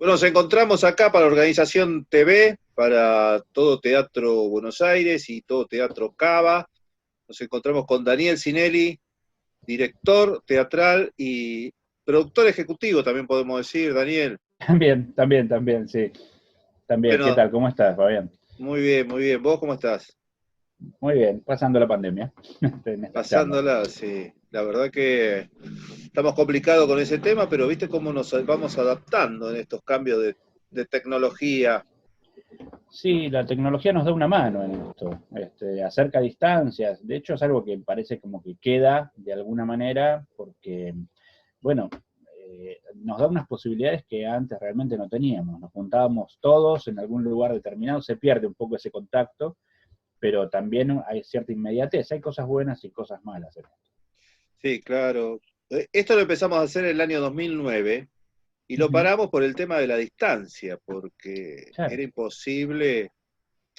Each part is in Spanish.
Bueno, nos encontramos acá para Organización TV, para Todo Teatro Buenos Aires y Todo Teatro Cava. Nos encontramos con Daniel Cinelli, director teatral y productor ejecutivo, también podemos decir, Daniel. También, sí. También, ¿qué Bueno, tal? ¿Cómo estás, Fabián? muy bien, muy bien. ¿Vos cómo estás? Muy bien, pasando la pandemia en estas charlas. Pasándola, sí. La verdad que estamos complicados con ese tema, pero viste cómo nos vamos adaptando en estos cambios de tecnología. Sí, la tecnología nos da una mano en esto, acerca distancias. De hecho, es algo que parece como que queda de alguna manera, porque, bueno, nos da unas posibilidades que antes realmente no teníamos. Nos juntábamos todos en algún lugar determinado, se pierde un poco ese contacto, pero también hay cierta inmediatez. Hay cosas buenas y cosas malas en esto. Sí, claro. Esto lo empezamos a hacer en el año 2009 y lo Ujú, paramos por el tema de la distancia, porque claro, era imposible.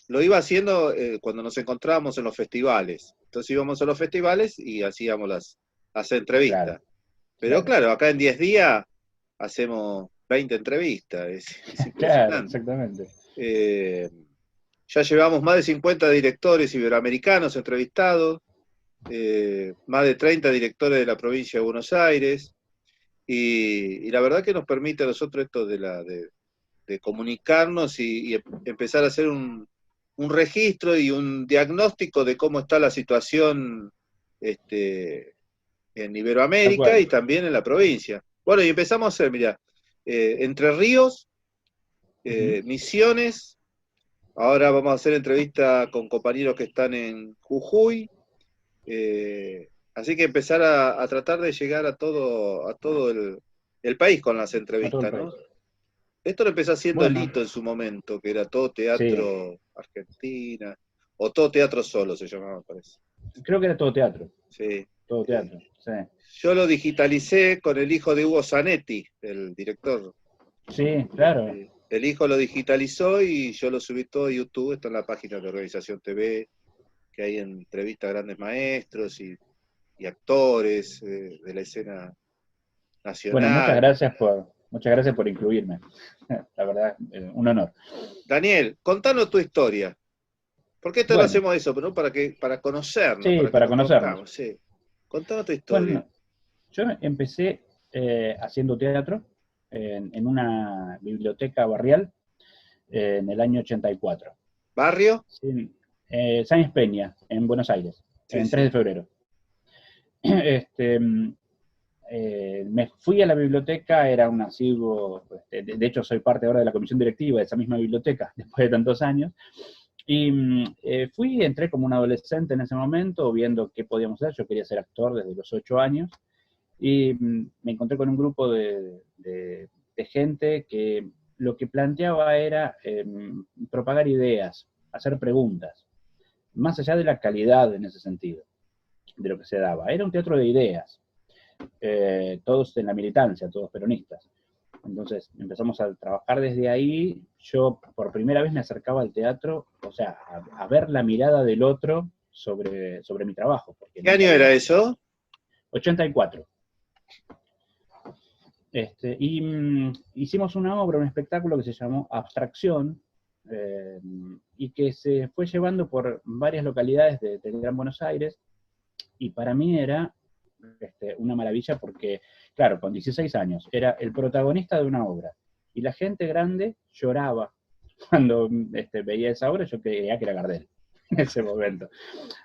Lo iba haciendo cuando nos encontrábamos en los festivales. Entonces íbamos a los festivales y hacíamos las claro, entrevistas. Pero claro. claro, acá en 10 días hacemos 20 entrevistas, es Claro, impresionante. exactamente. Eh, ya llevamos más de 50 directores iberoamericanos entrevistados, más de 30 directores de la provincia de Buenos Aires, y la verdad que nos permite a nosotros esto de comunicarnos y empezar a hacer un registro y un diagnóstico de cómo está la situación este, en Tal Iberoamérica y cual. también en la provincia. Bueno, y empezamos a hacer, mira, Entre Ríos, Ujú. Misiones, ahora vamos a hacer entrevista con compañeros que están en Jujuy, así que empezar a tratar de llegar a todo el país con las A todo el entrevistas, ¿no? país. Esto lo empezó haciendo Bueno, Lito en su momento, que era Todo sí, Teatro Argentina, o Todo Teatro Solo se llamaba, me parece. creo que era todo teatro. Sí. Todo Eh, teatro, sí. yo lo digitalicé con el hijo de Hugo Zanetti, el director. Sí, claro. El hijo lo digitalizó y yo lo subí todo a YouTube, está en la página de Organización TV, que hay entrevistas a grandes maestros y actores de la escena Bueno, nacional. muchas gracias por incluirme. La verdad, un honor. Daniel, contanos tu historia. ¿Por qué esto lo Bueno, hacemos eso? ¿No? Para conocernos, sí, para que para nos conocernos. conozcamos, sí. Contanos tu historia. Bueno, yo empecé haciendo teatro en una biblioteca barrial en el año 84. ¿Barrio? Sí, Sáenz Peña, en Buenos Aires, Sí, en 3 de sí. febrero. Este, me fui a la biblioteca, era un asiduo, de hecho soy parte ahora de la comisión directiva de esa misma biblioteca, después de tantos años, y entré como un adolescente en ese momento, viendo qué podíamos hacer, yo quería ser actor desde los 8 años, y me encontré con un grupo de gente que lo que planteaba era propagar ideas, hacer preguntas, más allá de la calidad en ese sentido, de lo que se daba. Era un teatro de ideas, todos en la militancia, todos peronistas. Entonces empezamos a trabajar desde ahí. Yo por primera vez me acercaba al teatro, o sea, a ver la mirada del otro sobre mi trabajo, porque ¿Qué nunca año era había... eso? 84. Hicimos una obra, un espectáculo que se llamó Abstracción, y que se fue llevando por varias localidades del Gran Buenos Aires, y para mí era una maravilla porque, claro, con 16 años, era el protagonista de una obra, y la gente grande lloraba cuando veía esa obra. Yo creía que era Gardel en ese momento.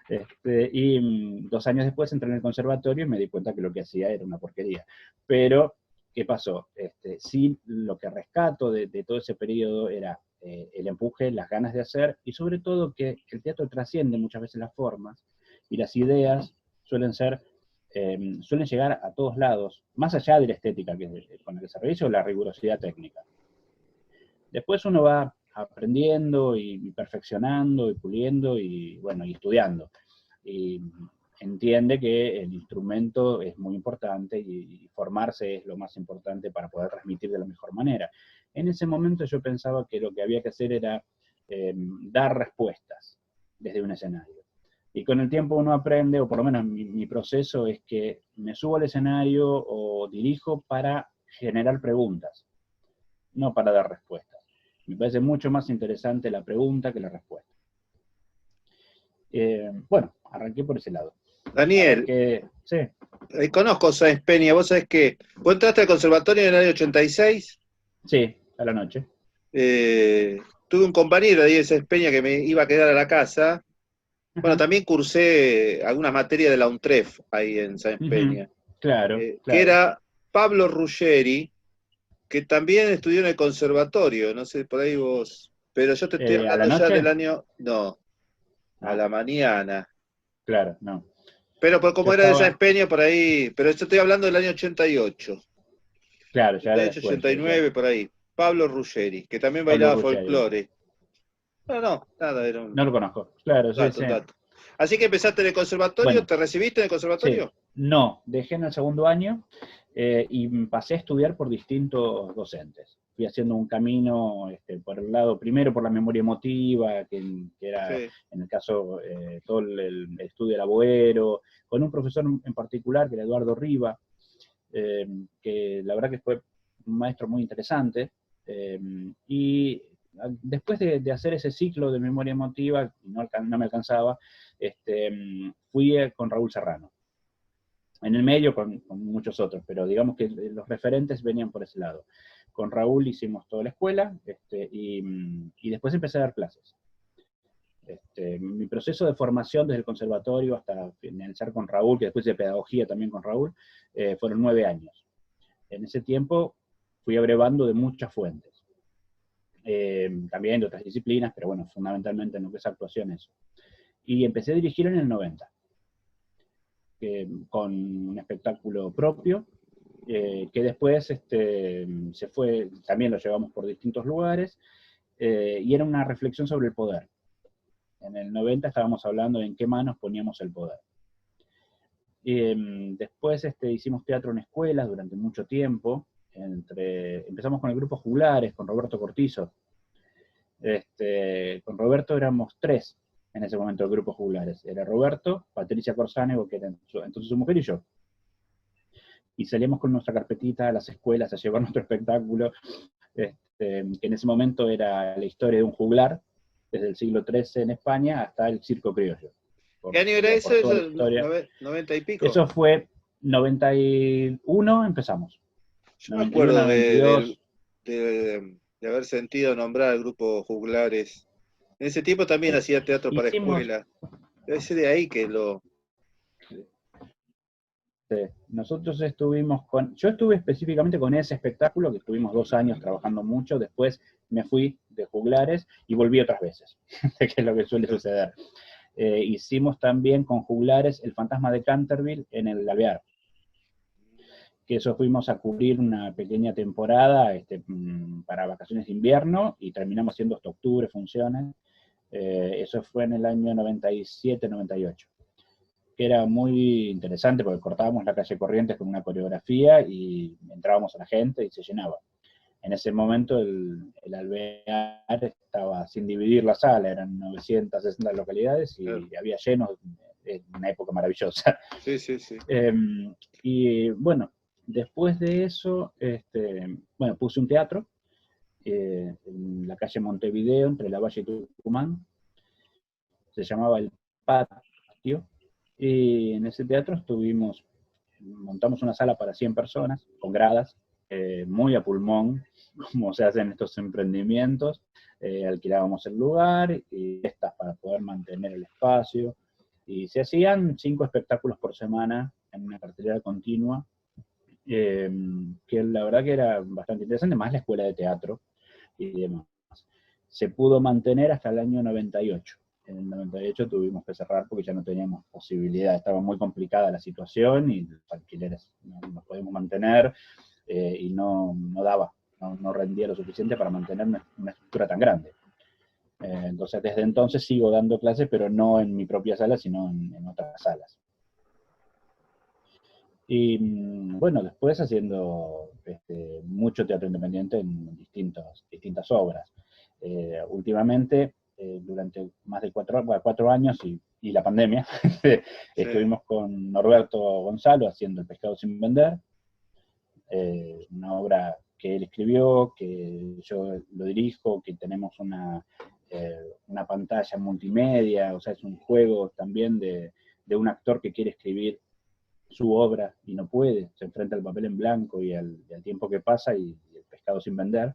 2 años después entré en el conservatorio y me di cuenta que lo que hacía era una porquería. Pero, ¿qué pasó? Sí, lo que rescato de todo ese periodo era el empuje, las ganas de hacer, y sobre todo que el teatro trasciende muchas veces las formas, y las ideas suelen llegar a todos lados, más allá de la estética con la que se realiza o la rigurosidad técnica. Después uno va aprendiendo y perfeccionando y puliendo y, bueno, y estudiando. Y entiende que el instrumento es muy importante y formarse es lo más importante para poder transmitir de la mejor manera. En ese momento yo pensaba que lo que había que hacer era dar respuestas desde un escenario. Y con el tiempo uno aprende, o por lo menos mi proceso es que me subo al escenario o dirijo para generar preguntas. no para dar respuestas. Me parece mucho más interesante la pregunta que la respuesta. Bueno, arranqué por ese lado. Daniel, sí. Conozco Sáenz Peña, vos sabés que vos entraste al conservatorio en el año 86. Sí, a la noche. Tuve un compañero ahí de Sáenz Peña que me iba a quedar a la casa. Bueno, también cursé algunas materias de la UNTREF ahí en Sáenz Peña. Claro, Que claro. era Pablo Ruggeri, que también estudió en el conservatorio, no sé, por ahí vos. Pero yo te estoy ¿A la hablando ya noche? del año. No, a la mañana. Claro, no. Pero como Yo era de estaba, Sáenz Peña, por ahí. Pero yo estoy hablando del año 88. claro, ya era 88, después, ya. 89, por ahí. Pablo Ruggeri, que también Pablo bailaba Ruggeri. folclore. No, nada, era No lo conozco. Claro, sí, sí. un dato. Así que empezaste en el conservatorio, Bueno, ¿te recibiste en el sí. conservatorio? No, dejé en el segundo año y pasé a estudiar por distintos docentes. Fui haciendo un camino por el lado, primero por la memoria emotiva, que era, Sí. en el caso, todo el estudio del Agüero, con un profesor en particular, que era Eduardo Riva, que la verdad que fue un maestro muy interesante. Y después de hacer ese ciclo de memoria emotiva, no me alcanzaba, fui con Raúl Serrano. En el medio con muchos otros, pero digamos que los referentes venían por ese lado. Con Raúl hicimos toda la escuela y después empecé a dar clases. Mi proceso de formación desde el conservatorio hasta finalizar con Raúl, que después de pedagogía también con Raúl, fueron 9 años. En ese tiempo fui abrevando de muchas fuentes, también de otras disciplinas, pero bueno, fundamentalmente en lo que es actuación eso. Y empecé a dirigir en el 90, con un espectáculo propio, que después se fue, también lo llevamos por distintos lugares, y era una reflexión sobre el poder. En el 90 estábamos hablando de en qué manos poníamos el poder. Después hicimos teatro en escuelas durante mucho tiempo. Empezamos con el grupo Juglares, con Roberto Cortizo. Con Roberto éramos 3 en ese momento del grupo Juglares. Era Roberto, Patricia Corsánego, que era entonces su mujer, y yo. Y salíamos con nuestra carpetita a las escuelas a llevar nuestro espectáculo, que en ese momento era la historia de un juglar, desde el siglo XIII en España hasta el circo criollo. ¿Qué año era eso? Por toda la ¿Eso historia. 90 y pico? Eso fue 91, empezamos. Yo me 91, acuerdo 92. de haber sentido nombrar al grupo Juglares. En ese tiempo también Sí. hacía teatro para Hicimos, escuela. Debe ser de ahí que lo... nosotros yo estuve específicamente con ese espectáculo, que estuvimos 2 años trabajando mucho, después me fui de Juglares y volví otras veces, que es lo que suele suceder. Hicimos también con Juglares El Fantasma de Canterville en el Alvear, que eso fuimos a cubrir una pequeña temporada para vacaciones de invierno y terminamos haciendo hasta octubre funciones. Eso fue en el año 97-98. Que era muy interesante porque cortábamos la calle Corrientes con una coreografía y entrábamos a la gente y se llenaba. En ese momento el Alvear estaba sin dividir la sala, eran 960 localidades y claro, había llenos, en una época maravillosa. Sí, sí, sí. Y bueno, después de eso, bueno, puse un teatro en la calle Montevideo, entre La Valle y Tucumán. Se llamaba El Patio. Y en ese teatro montamos una sala para 100 personas, con gradas, muy a pulmón, como se hacen estos emprendimientos. Alquilábamos el lugar y estas para poder mantener el espacio. Y se hacían 5 espectáculos por semana en una cartelera continua, que la verdad que era bastante interesante, más la escuela de teatro y demás. Se pudo mantener hasta el año 98. En el 98 tuvimos que cerrar porque ya no teníamos posibilidad, estaba muy complicada la situación y los alquileres no nos podíamos mantener y no daba, no rendía lo suficiente para mantener una estructura tan grande. Entonces desde entonces sigo dando clases, pero no en mi propia sala, sino en otras salas. Y bueno, después haciendo mucho teatro independiente en distintas obras. Últimamente, durante más de 4 años y la pandemia, estuvimos con Norberto Gonzalo haciendo El pescado sin vender, una obra que él escribió, que yo lo dirijo, que tenemos una pantalla multimedia, o sea, es un juego también de un actor que quiere escribir su obra y no puede, se enfrenta al papel en blanco y al tiempo que pasa y el pescado sin vender,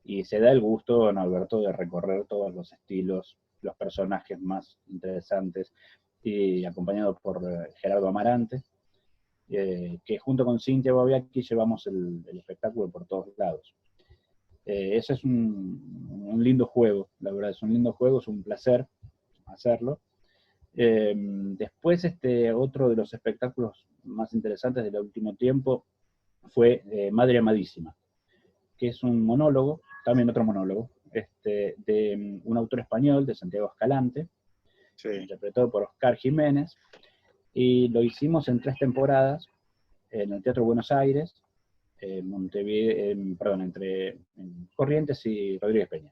y se da el gusto, don Alberto, de recorrer todos los estilos, los personajes más interesantes, y acompañado por Gerardo Amarante, que junto con Cintia Babiaki llevamos el espectáculo por todos lados. Ese es un lindo juego, la verdad, es un lindo juego, es un placer hacerlo. Después, otro de los espectáculos más interesantes del último tiempo fue Madre Amadísima, que es un monólogo, también otro monólogo, de un autor español, de Santiago Escalante, Sí. interpretado por Oscar Jiménez, y lo hicimos en 3 temporadas en el Teatro Buenos Aires, entre Corrientes y Rodríguez Peña.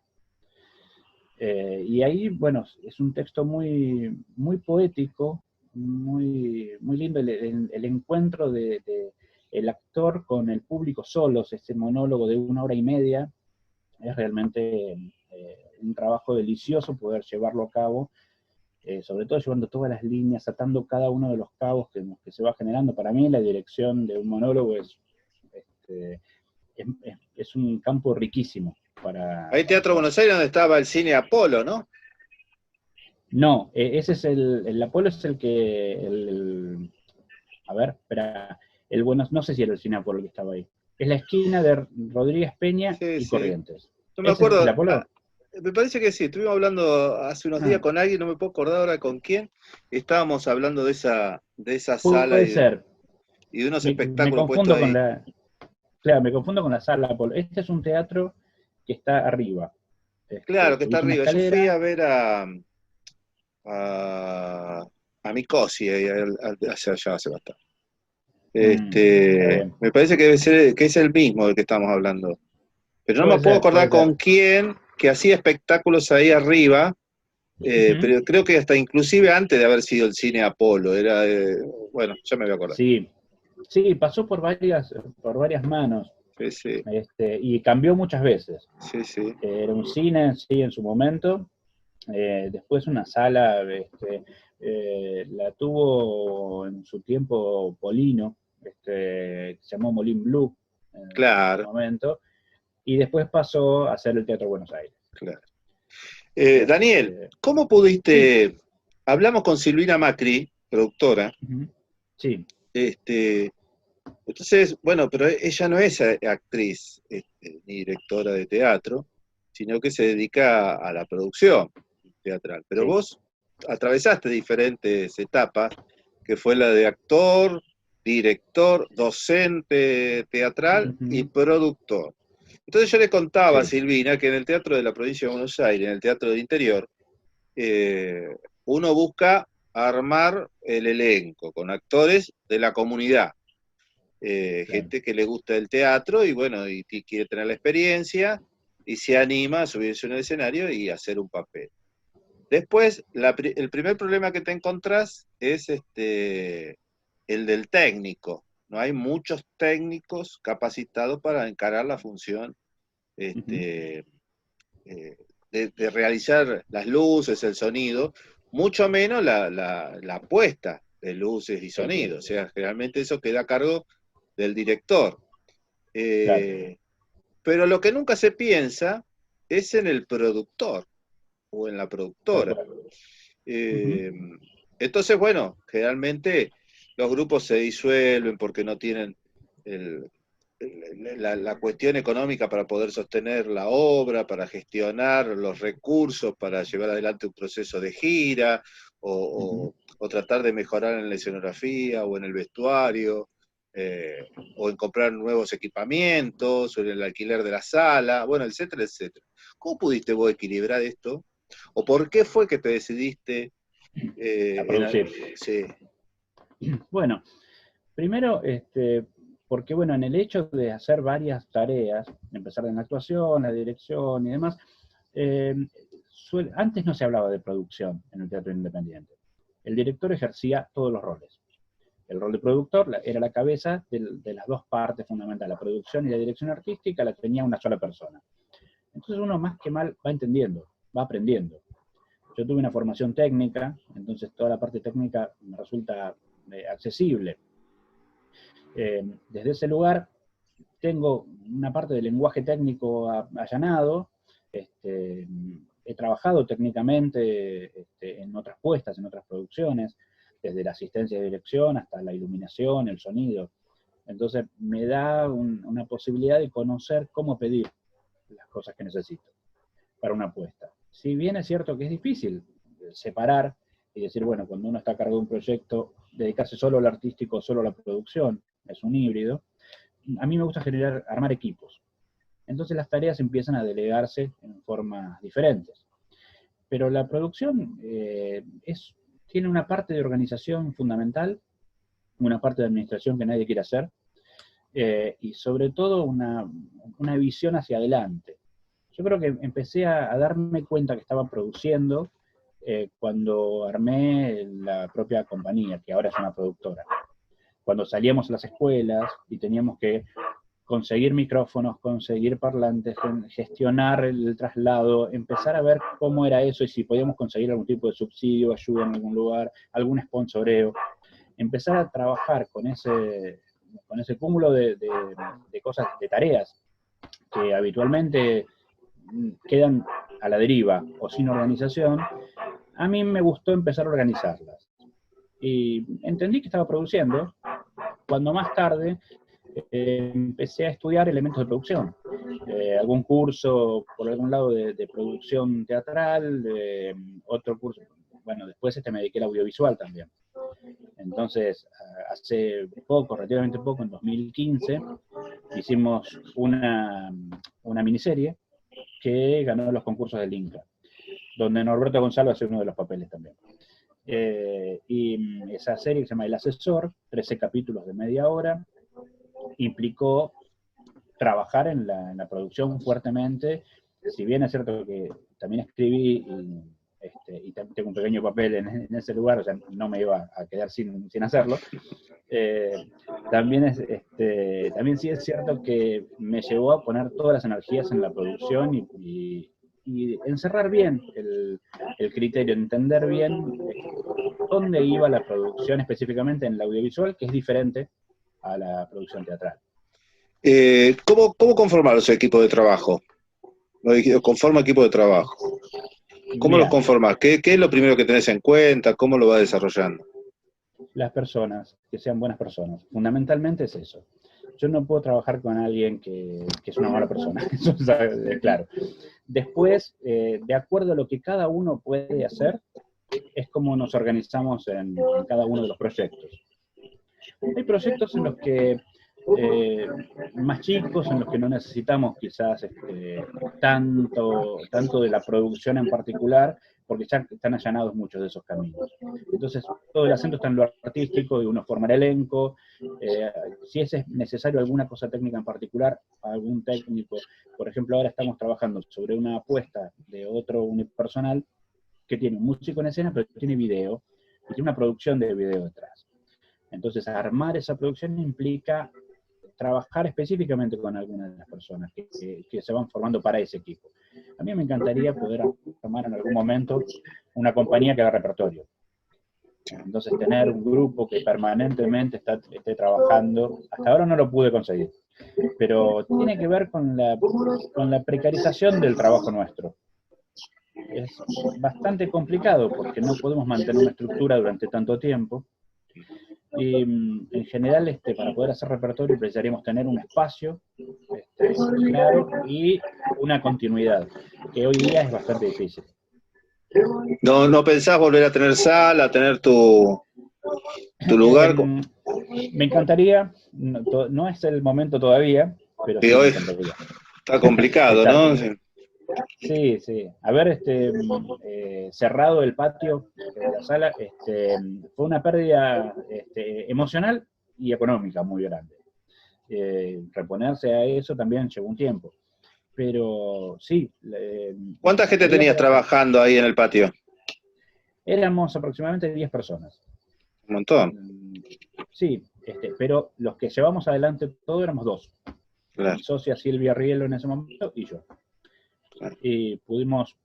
Y ahí, bueno, es un texto muy, muy poético, muy, muy lindo el encuentro de el actor con el público solos, ese monólogo de 1 hora y media, es realmente un trabajo delicioso poder llevarlo a cabo, sobre todo llevando todas las líneas, atando cada uno de los cabos que se va generando. Para mí la dirección de un monólogo es un campo riquísimo Hay para Teatro trabajar. Buenos Aires donde estaba el cine Apolo, ¿no? No, ese es el Apolo es el que, a ver, espera, no sé si era el cine Apolo que estaba ahí. Es la esquina de Rodríguez Peña Sí, y sí. Corrientes. No me ¿Ese es el acuerdo. Apolo? Me parece que sí. Estuvimos hablando hace unos días Ah, con alguien, no me puedo acordar ahora con quién. Estábamos hablando de esa sala puede ser. y de unos Me espectáculos puestos confundo con ahí. claro, me confundo con la sala Apolo. Este es un teatro que está arriba. Claro, que está Subís una arriba. Yo fui escalera. a ver a Mikosi hacia allá hace bastante. Está bien. Me parece que debe ser, que es el mismo del que estamos hablando. Pero no me Puede puedo ser, acordar puede con ser. quién, que hacía espectáculos ahí arriba, Ujú. pero creo que hasta inclusive antes de haber sido el cine Apolo, era, bueno, ya me voy a acordar. Sí, sí, pasó por varias manos, Sí, sí, y cambió muchas veces. sí, sí. Era un cine, sí, en su momento. Después una sala, la tuvo en su tiempo Polino, que se llamó Molin Blue en su Claro, momento, y después pasó a ser el Teatro Buenos Aires. claro. Daniel, Este, ¿cómo sí, pudiste? Hablamos con Silvina Macri, productora, ujú, sí, este, entonces, bueno, pero ella no es actriz ni directora de teatro, sino que se dedica a la producción teatral. Pero sí. vos atravesaste diferentes etapas, que fue la de actor, director, docente teatral y Ujú, productor. Entonces yo le contaba a sí. Silvina que en el Teatro de la Provincia de Buenos Aires, en el Teatro del Interior, eh, uno busca armar el elenco con actores de la comunidad, Claro. gente que le gusta el teatro y bueno, y quiere tener la experiencia y se anima a subirse en el escenario y hacer un papel. Después, el primer problema que te encontrás es el del técnico. No hay muchos técnicos capacitados para encarar la función Ujú, este, de realizar las luces, el sonido, mucho menos la puesta de luces y sí, sonido. O sea, generalmente eso queda a cargo del director. claro. Eh, pero lo que nunca se piensa es en el productor o en la Tal productora. cual. Ujú, Eh, entonces, bueno, generalmente los grupos se disuelven porque no tienen el, la cuestión económica para poder sostener la obra, para gestionar los recursos, para llevar adelante un proceso de gira ujú, o tratar de mejorar en la escenografía o en el vestuario. O en comprar nuevos equipamientos, o en el alquiler de la sala, bueno, etcétera, etcétera. ¿Cómo pudiste vos equilibrar esto? ¿O por qué fue que te decidiste a producir. sí, Bueno, primero, porque bueno, en el hecho de hacer varias tareas, empezar en la actuación, la dirección y demás, eh, antes no se hablaba de producción en el teatro independiente. El director ejercía todos los roles. El rol de productor era la cabeza de las dos partes fundamentales, la producción y la dirección artística la tenía una sola persona. Entonces uno más que mal va entendiendo, va aprendiendo. Yo tuve una formación técnica, entonces toda la parte técnica me resulta accesible. Desde ese lugar tengo una parte del lenguaje técnico allanado, he trabajado técnicamente en otras puestas, en otras producciones, desde la asistencia de dirección hasta la iluminación, el sonido. Entonces me da una posibilidad de conocer cómo pedir las cosas que necesito para una puesta. Si bien es cierto que es difícil separar y decir, bueno, cuando uno está a cargo de un proyecto, dedicarse solo al artístico, solo a la producción, es un híbrido, a mí me gusta armar equipos. Entonces las tareas empiezan a delegarse en formas diferentes. Pero la producción tiene una parte de organización fundamental, una parte de administración que nadie quiere hacer, y sobre todo una visión hacia adelante. Yo creo que empecé a darme cuenta que estaba produciendo cuando armé la propia compañía, que ahora es una productora. Cuando salíamos a las escuelas y teníamos que conseguir micrófonos, conseguir parlantes, gestionar el traslado, empezar a ver cómo era eso y si podíamos conseguir algún tipo de subsidio, ayuda en algún lugar, algún sponsoreo. Empezar a trabajar con ese cúmulo de cosas, de tareas que habitualmente quedan a la deriva o sin organización, a mí me gustó empezar a organizarlas. Y entendí que estaba produciendo cuando más tarde empecé a estudiar elementos de producción. Algún curso por algún lado de producción teatral, otro curso, bueno, después me dediqué al audiovisual también. Entonces, hace poco, relativamente poco, en 2015, hicimos una miniserie que ganó los concursos del Inca, donde Norberto Gonzalo hace uno de los papeles también. Y esa serie que se llama El Asesor, 13 capítulos de media hora, implicó trabajar en la producción fuertemente, si bien es cierto que también escribí y tengo un pequeño papel en ese lugar, o sea, no me iba a quedar sin hacerlo, también sí es cierto que me llevó a poner todas las energías en la producción y encerrar bien el criterio, entender bien dónde iba la producción específicamente en el audiovisual, que es diferente a la producción teatral. ¿Cómo conformar su equipo de trabajo? Conforma equipo de trabajo. ¿Cómo los conformás? ¿Qué es lo primero que tenés en cuenta? ¿Cómo lo vas desarrollando? Las personas, que sean buenas personas. Fundamentalmente es eso. Yo no puedo trabajar con alguien que es una mala persona, eso es claro. Después, de acuerdo a lo que cada uno puede hacer, es como nos organizamos en cada uno de los proyectos. Hay proyectos en los que más chicos, en los que no necesitamos quizás tanto de la producción en particular, porque ya están allanados muchos de esos caminos. Entonces, todo el acento está en lo artístico y uno forma el elenco. Si es necesario alguna cosa técnica en particular, algún técnico. Por ejemplo, ahora estamos trabajando sobre una apuesta de otro unipersonal que tiene un músico en escena, pero tiene video, y tiene una producción de video detrás. Entonces, armar esa producción implica trabajar específicamente con algunas de las personas que se van formando para ese equipo. A mí me encantaría poder formar en algún momento una compañía que haga repertorio. Entonces, tener un grupo que permanentemente esté trabajando, hasta ahora no lo pude conseguir, pero tiene que ver con la precarización del trabajo nuestro. Es bastante complicado porque no podemos mantener una estructura durante tanto tiempo. Y en general, para poder hacer repertorio precisaríamos tener un espacio claro y una continuidad, que hoy día es bastante difícil. ¿No pensás volver a tener sala, a tener tu lugar? Me encantaría, no es el momento todavía, pero sí me encantaría. Está complicado, ¿no? Sí, sí. Haber cerrado el patio de la sala fue una pérdida emocional y económica muy grande. Reponerse a eso también llevó un tiempo. Pero sí. ¿Cuánta gente tenías trabajando ahí en el patio? Éramos aproximadamente 10 personas. Un montón. Sí, pero los que llevamos adelante todo éramos dos. Claro, Mi socia Silvia Rielo en ese momento y yo. claro. Y pudimos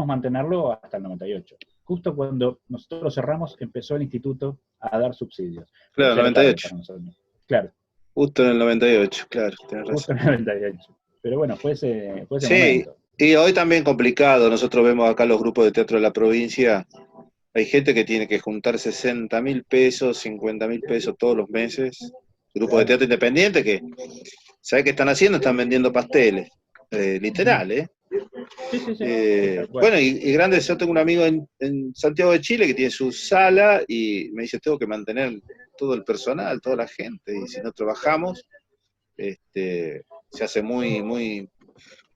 mantenerlo hasta el 98. Justo cuando nosotros cerramos, empezó el instituto a dar subsidios. Pero Claro, ya era tarde 98. para nosotros. Claro, Justo en el 98, claro, tienes justo razón. en el 98. Pero bueno, fue ese Sí, momento. y hoy también complicado. Nosotros vemos acá los grupos de teatro de la provincia. Hay gente que tiene que juntar 60.000 pesos, 50.000 pesos todos los meses. Grupos de Claro. teatro independiente que, ¿sabes qué están haciendo? Están vendiendo pasteles. Ujú. Literal, ¿eh? Sí, sí, sí, sí, tal cual. Bueno, y grandes, yo tengo un amigo en Santiago de Chile que tiene su sala y me dice, tengo que mantener todo el personal, toda la gente, y si no trabajamos, se hace muy, muy,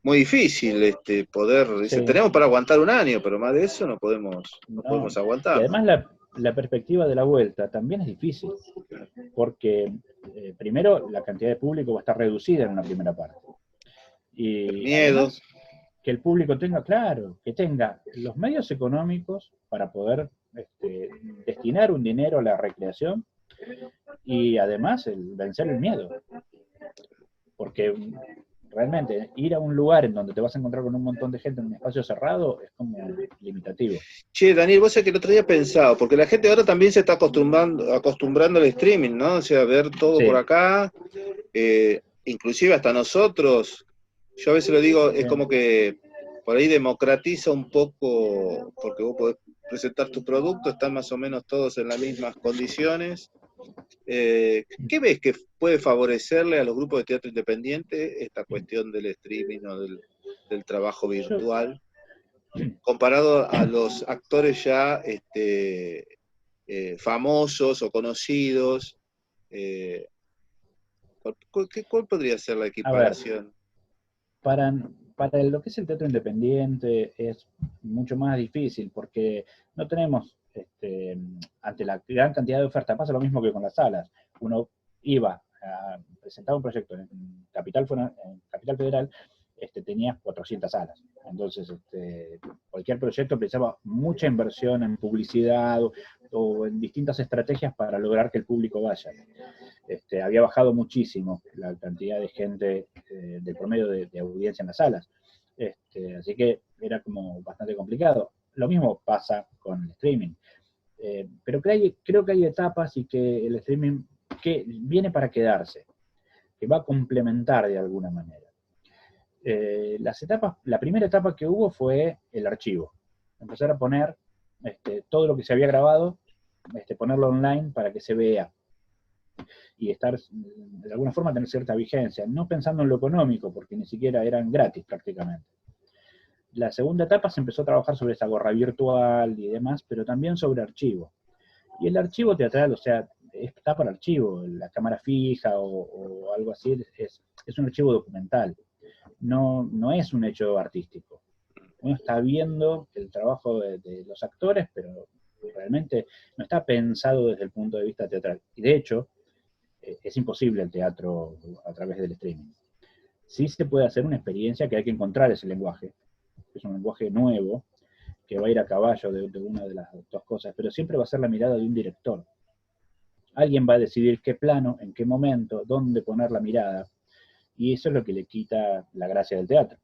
muy difícil poder, dice, Sí, tenemos para aguantar un año, pero más de eso no no. podemos Y aguantar, ¿no? además la perspectiva de la vuelta también es difícil, porque primero la cantidad de público va a estar reducida en una primera parte. El Y miedo, además que el público tenga, claro, que tenga los medios económicos para poder destinar un dinero a la recreación y además vencer el miedo. Porque realmente ir a un lugar en donde te vas a encontrar con un montón de gente en un espacio cerrado es como limitativo. che, Daniel, vos sabés que el otro día he pensado, porque la gente ahora también se está acostumbrando al streaming, ¿no? O sea, ver todo por Sí, acá, inclusive hasta nosotros, yo a veces lo digo, es sí. como que por ahí democratiza un poco, porque vos podés presentar tu producto, están más o menos todos en las mismas condiciones. ¿Qué ves que puede favorecerle a los grupos de teatro independiente esta cuestión del streaming o del trabajo Yo, virtual, comparado a los actores ya famosos o conocidos? Eh, ¿Cuál podría ser la a ver, equiparación? para, para lo que es el teatro independiente es mucho más difícil porque no tenemos, ante la gran cantidad de oferta, pasa lo mismo que con las salas. Uno iba a presentar un proyecto en Capital Federal, tenía 400 salas. Entonces, cualquier proyecto precisaba mucha inversión en publicidad o en distintas estrategias para lograr que el público vaya. Había bajado muchísimo la cantidad de gente del promedio de audiencia en las salas. Así que era como bastante complicado. Lo mismo pasa con el streaming. Pero creo que hay etapas y que el streaming que viene para quedarse, que va a complementar de alguna manera. La primera etapa que hubo fue el archivo. Empezar a poner todo lo que se había grabado, ponerlo online para que se vea y estar, de alguna forma, tener cierta vigencia, no pensando en lo económico, porque ni siquiera eran gratis prácticamente. La segunda etapa se empezó a trabajar sobre esa gorra virtual y demás, pero también sobre archivo. Y el archivo teatral, o sea, está para archivo, la cámara fija o algo así, es un archivo documental, no es un hecho artístico. Uno está viendo el trabajo de los actores, pero realmente no está pensado desde el punto de vista teatral. Y de hecho, es imposible el teatro a través del streaming. Sí se puede hacer una experiencia que hay que encontrar ese lenguaje, que es un lenguaje nuevo, que va a ir a caballo de una de las dos cosas, pero siempre va a ser la mirada de un director. Alguien va a decidir qué plano, en qué momento, dónde poner la mirada, y eso es lo que le quita la gracia del teatro.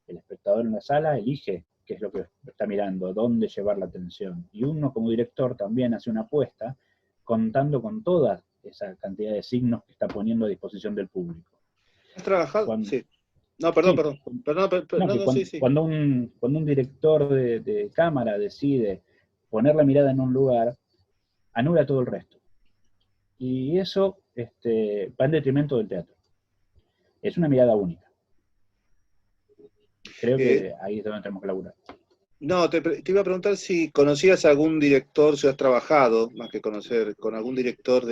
El espectador en la sala elige qué es lo que está mirando, dónde llevar la atención, y uno como director también hace una apuesta contando con toda esa cantidad de signos que está poniendo a disposición del público. ¿Has trabajado? Cuando, Sí. No, perdón, sí, perdón. Perdón, no, no, que no, sí, sí. cuando un director de cámara decide poner la mirada en un lugar, anula todo el resto. Y eso va en detrimento del teatro. Es una mirada única. Creo Eh, que ahí es donde tenemos que laburar. no, te iba a preguntar si conocías algún director, si has trabajado, más que conocer, con algún director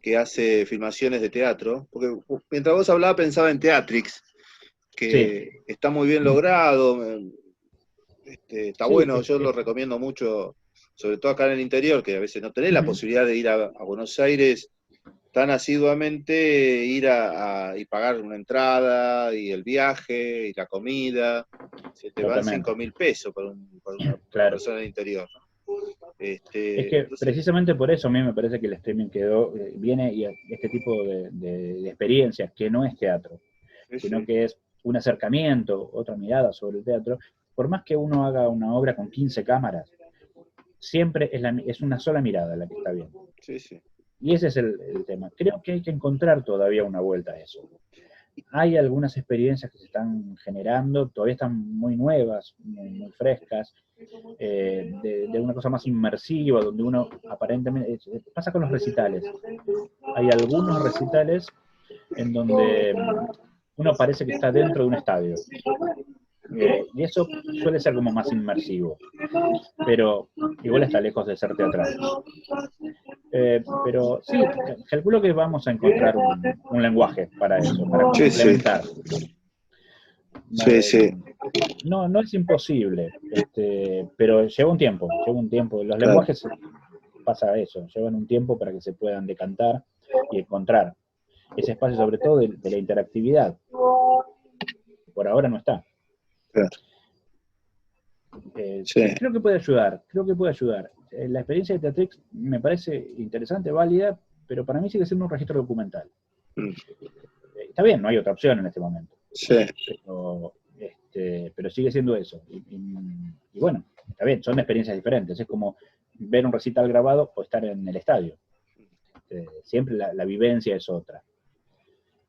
que hace filmaciones de teatro, porque mientras vos hablabas pensaba en Teatrix, Sí, que está muy bien logrado, está sí, bueno, yo lo recomiendo mucho, sobre todo acá en el interior, que a veces no tenés la uh-huh, posibilidad de ir a Buenos Aires tan asiduamente, y pagar una entrada, y el viaje, y la comida, se te van totalmente, 5.000 pesos para una claro. persona del interior, ¿no? Es que Entonces, precisamente por eso a mí me parece que el streaming viene y este tipo de experiencias, que no es teatro, sí, sino sí, que es un acercamiento, otra mirada sobre el teatro, por más que uno haga una obra con 15 cámaras, siempre es una sola mirada la que está bien. sí, sí. Y ese es el tema. Creo que hay que encontrar todavía una vuelta a eso. Hay algunas experiencias que se están generando, todavía están muy nuevas, muy frescas, de una cosa más inmersiva, donde uno aparentemente, pasa con los recitales. Hay algunos recitales en donde uno parece que está dentro de un estadio. Y eso suele ser como más inmersivo, pero igual está lejos de ser teatral. Pero sí, calculo que vamos a encontrar un lenguaje para eso, para Sí, sí, complementar. sí, sí, No, no es imposible, pero lleva un tiempo, lleva un tiempo. Los claro. lenguajes pasa eso, llevan un tiempo para que se puedan decantar y encontrar ese espacio, sobre todo de la interactividad. Por ahora no está. Claro. Sí, Creo que puede ayudar, creo que puede ayudar. La experiencia de Teatrix me parece interesante, válida, pero para mí sigue siendo un registro documental. mm, Está bien, no hay otra opción en este momento, sí. pero sigue siendo eso. Y bueno, está bien, son experiencias diferentes. Es como ver un recital grabado o estar en el estadio. Siempre la vivencia es otra.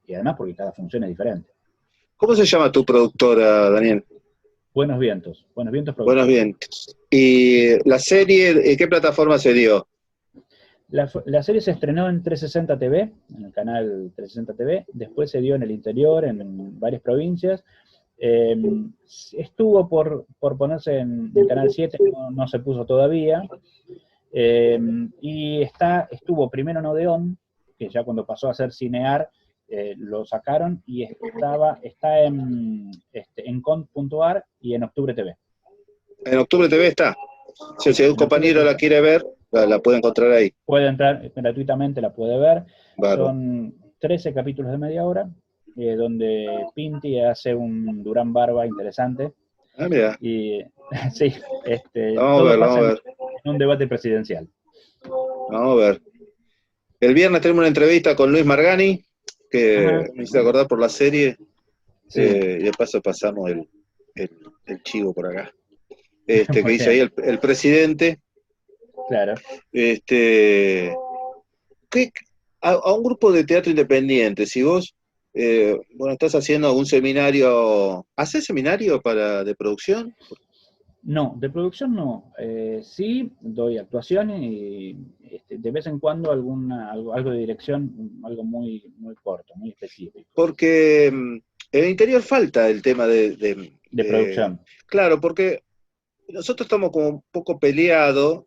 Y además porque cada función es diferente. ¿Cómo se llama tu productora, Daniel? Buenos vientos Buenos producciones. bien. ¿Y la serie, en qué plataforma se dio? La serie se estrenó en 360 TV, en el canal 360 TV, después se dio en el interior, en varias provincias. Eh, Estuvo por ponerse en Canal 7, no se puso todavía. Y estuvo primero en Odeón, que ya cuando pasó a ser Cinear, lo sacaron, y está en cont.ar y en Octubre TV. En Octubre TV está. Si Sí, un en Octubre compañero TV la está. quiere ver, la puede encontrar ahí. Puede entrar gratuitamente, la puede ver. Bárbaro. Son 13 capítulos de media hora, donde Pinti hace un Durán Barba interesante. Ah, mira, Y sí, vamos a todo ver, pasa vamos a en ver, un debate presidencial. vamos a ver. El viernes tenemos una entrevista con Luis Margani, que Ajá, me hice acordar por la serie, sí, y de paso pasamos el, el chivo por acá. Que muy dice ahí bien, el presidente. claro. Este, ¿qué- a un grupo de teatro independiente, si vos, bueno, estás haciendo algún seminario, ¿haces seminario de producción? No, de producción no. Sí, doy actuación y de vez en cuando algo de dirección, algo muy, muy corto, muy específico. Porque en el interior falta el tema De producción. claro, porque nosotros estamos como un poco peleados,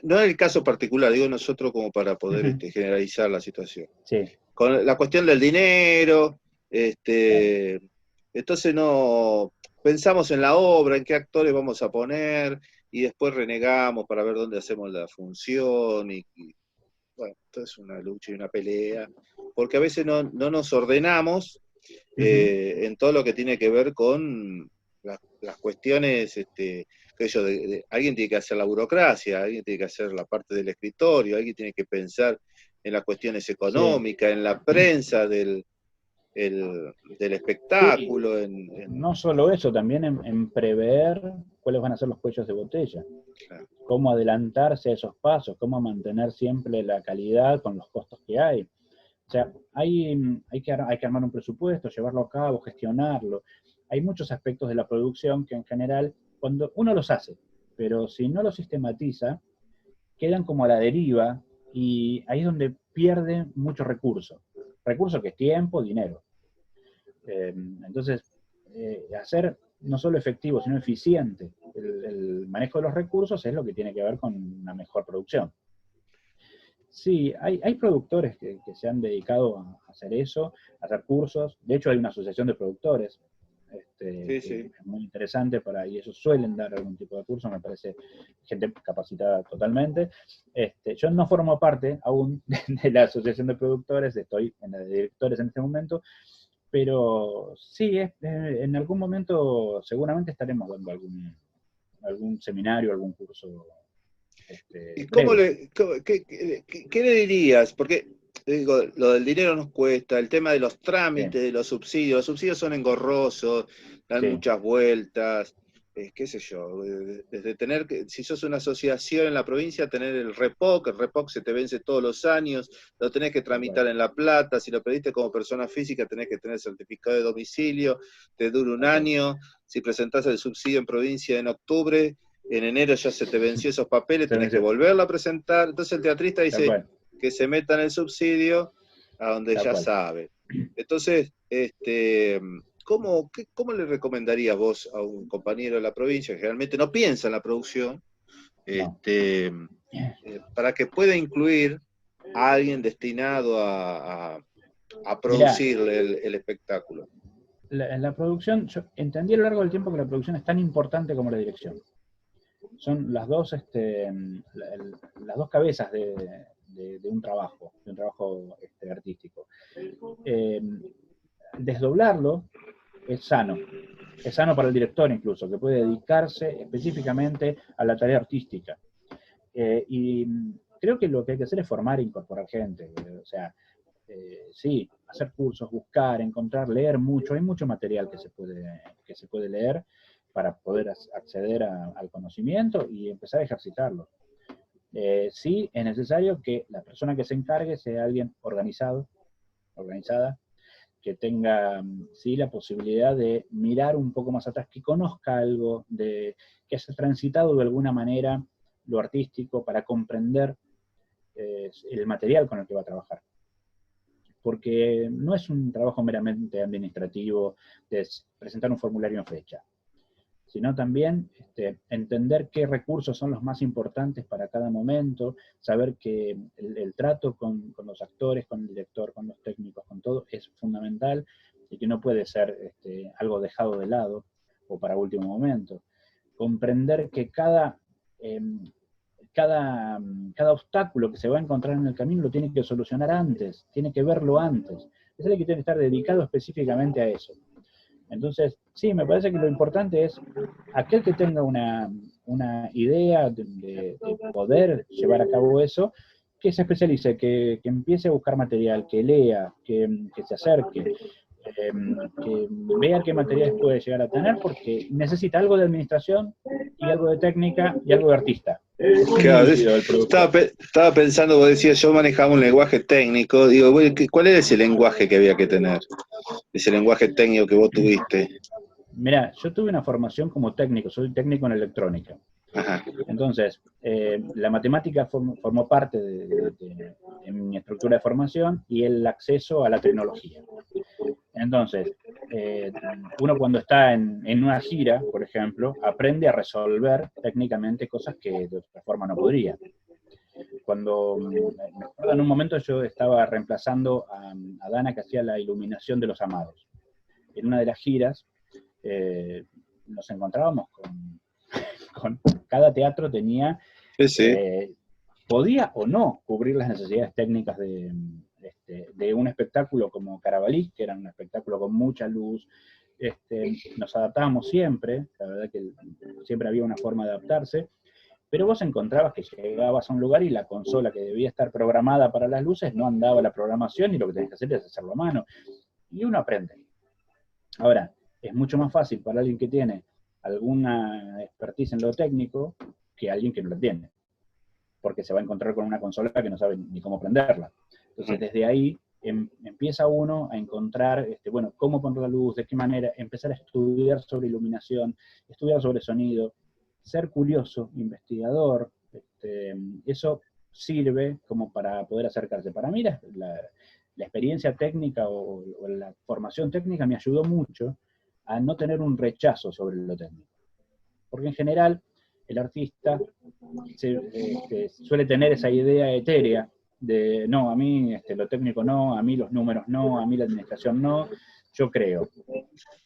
no es el caso particular, digo nosotros como para poder Ujú, generalizar la situación. sí, Con la cuestión del dinero, claro. entonces no pensamos en la obra, en qué actores vamos a poner, y después renegamos para ver dónde hacemos la función, bueno, esto es una lucha y una pelea, porque a veces no nos ordenamos Ujú, en todo lo que tiene que ver con las cuestiones, qué sé yo, alguien tiene que hacer la burocracia, alguien tiene que hacer la parte del escritorio, alguien tiene que pensar en las cuestiones sí. económicas, en la prensa del Sí, espectáculo, no solo eso, también en prever cuáles van a ser los cuellos de botella, cómo adelantarse a esos pasos, cómo mantener siempre la calidad con los costos que hay. O sea, hay que armar un presupuesto, llevarlo a cabo, gestionarlo. Hay muchos aspectos de la producción que en general, cuando uno los hace, pero si no los sistematiza, quedan como a la deriva y ahí es donde pierden mucho recurso. Recurso que es tiempo, dinero. Entonces, hacer no solo efectivo, sino eficiente el manejo de los recursos es lo que tiene que ver con una mejor producción. Sí, hay productores que se han dedicado a hacer eso, a hacer cursos. De hecho, hay una asociación de productores sí, que sí. es muy interesante y ellos suelen dar algún tipo de curso, me parece gente capacitada totalmente. Yo no formo parte aún de la asociación de productores, estoy en la de directores en este momento, pero sí, en algún momento seguramente estaremos dando algún seminario, algún curso ¿Y breves. qué le dirías? Porque digo, lo del dinero nos cuesta, el tema de los Sí, trámites, de los subsidios son engorrosos, dan sí, muchas vueltas, qué sé yo, desde tener que, si sos una asociación en la provincia, tener el REPOC se te vence todos los años, lo tenés que tal cual. tramitar en La Plata, si lo pediste como persona física tenés que tener certificado de domicilio, te dura un Tal cual. año, si presentás el subsidio en provincia en octubre, en enero ya se te venció esos papeles, Se tenés que venció. volverlo a presentar. Entonces el teatrista Tal dice cual, que se meta en el subsidio a donde tal ya cual. sabe. Entonces, ¿cómo le recomendarías vos a un compañero de la provincia que generalmente no piensa en la producción, No. para que pueda incluir a alguien destinado a Mirá, producir el espectáculo? la producción, yo entendí a lo largo del tiempo que la producción es tan importante como la dirección. Son las dos, las dos cabezas de un trabajo, artístico. Eh, Desdoblarlo es sano para el director incluso, que puede dedicarse específicamente a la tarea artística. Y creo que lo que hay que hacer es formar e incorporar gente. O sea, sí, hacer cursos, buscar, encontrar, leer mucho. Hay mucho material que se puede leer para poder acceder al conocimiento y empezar a ejercitarlo. Sí, es necesario que la persona que se encargue sea alguien organizado, organizada, que tenga sí la posibilidad de mirar un poco más atrás, que conozca algo, que haya transitado de alguna manera lo artístico para comprender el material con el que va a trabajar. Porque no es un trabajo meramente administrativo de presentar un formulario en fecha, sino también entender qué recursos son los más importantes para cada momento, saber que el trato con los actores, con el director, con los técnicos, con todo, es fundamental y que no puede ser algo dejado de lado o para último momento. Comprender que eh, cada obstáculo que se va a encontrar en el camino lo tiene que solucionar antes, tiene que verlo antes. Es el que tiene que estar dedicado específicamente a eso. Entonces, sí, me parece que lo importante es aquel que tenga una idea de poder llevar a cabo eso, que se especialice, que empiece a buscar material, que lea, que se acerque, que vea qué materiales puede llegar a tener, porque necesita algo de administración y algo de técnica y algo de artista. Es un Claro, híbrido el productor. estaba pensando, vos decías, yo manejaba un lenguaje técnico, digo, bueno, ¿cuál era ese lenguaje que había que tener? Ese lenguaje técnico que vos tuviste. Mirá, yo tuve una formación como técnico, soy técnico en electrónica. Ajá. Entonces, la matemática formó parte de mi estructura de formación y el acceso a la tecnología. Entonces, uno cuando está en una gira, por ejemplo, aprende a resolver técnicamente cosas que de otra forma no podría. Cuando, me acuerdo en un momento yo estaba reemplazando a Dana que hacía la iluminación de los amados. En una de las giras nos encontrábamos con cada teatro tenía, Sí, sí. eh, podía o no cubrir las necesidades técnicas de un espectáculo como Carabalí, que era un espectáculo con mucha luz. Nos adaptábamos siempre, la verdad que siempre había una forma de adaptarse, pero vos encontrabas que llegabas a un lugar y la consola que debía estar programada para las luces no andaba la programación y lo que tenés que hacer es hacerlo a mano. Y uno aprende. Ahora, es mucho más fácil para alguien que tiene alguna expertise en lo técnico que alguien que no la tiene, porque se va a encontrar con una consola que no sabe ni cómo prenderla. Entonces, desde ahí empieza uno a encontrar, bueno, cómo poner la luz, de qué manera, empezar a estudiar sobre iluminación, estudiar sobre sonido, ser curioso, investigador, eso sirve como para poder acercarse. Para mí la experiencia técnica o la formación técnica me ayudó mucho a no tener un rechazo sobre lo técnico. Porque en general el artista suele tener esa idea etérea de no, a mí lo técnico no, a mí los números no, a mí la administración no, yo creo.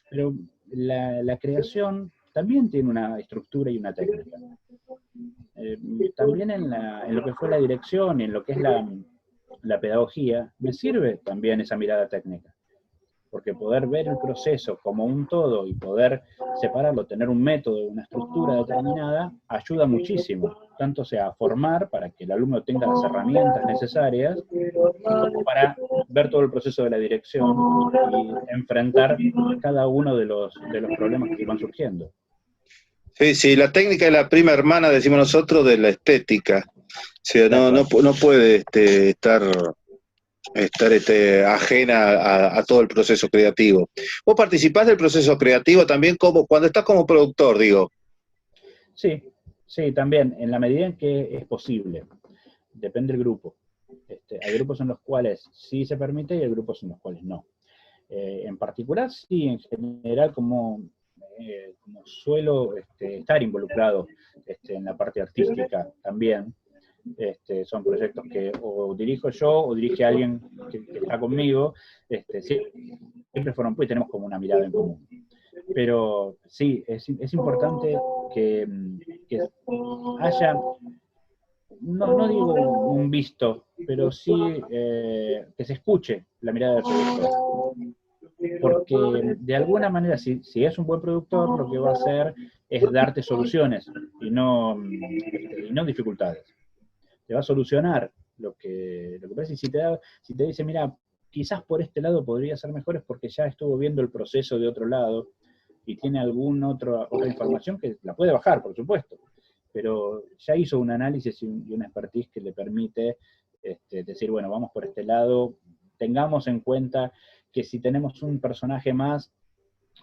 Pero la creación también tiene una estructura y una técnica. También en lo que fue la dirección y en lo que es la pedagogía, me sirve también esa mirada técnica. porque poder ver el proceso como un todo y poder separarlo, tener un método, una estructura determinada, ayuda muchísimo, tanto sea a formar para que el alumno tenga las herramientas necesarias, como para ver todo el proceso de la dirección y enfrentar cada uno de los problemas que van surgiendo. Sí, sí, la técnica es la prima hermana, decimos nosotros, de la estética. O sea, no puede estar ajena a todo el proceso creativo. ¿Vos participás del proceso creativo también cuando estás como productor, digo? Sí, sí, también, en la medida en que es posible. Depende del grupo. Hay grupos en los cuales sí se permite y hay grupos en los cuales no. En particular, sí, en general, como suelo estar involucrado en la parte artística también, son proyectos que o dirijo yo o dirige alguien que está conmigo, siempre fueron, pues tenemos como una mirada en común. Pero sí, es importante que haya, no digo un visto, pero sí que se escuche la mirada del productor. Porque de alguna manera, si es un buen productor, lo que va a hacer es darte soluciones y no dificultades. Te va a solucionar lo que pasa. Y si te dice, mira, quizás por este lado podría ser mejor, es porque ya estuvo viendo el proceso de otro lado y tiene alguna otra información que la puede bajar, por supuesto, pero ya hizo un análisis y una expertise que le permite decir, bueno, vamos por este lado, tengamos en cuenta que si tenemos un personaje más,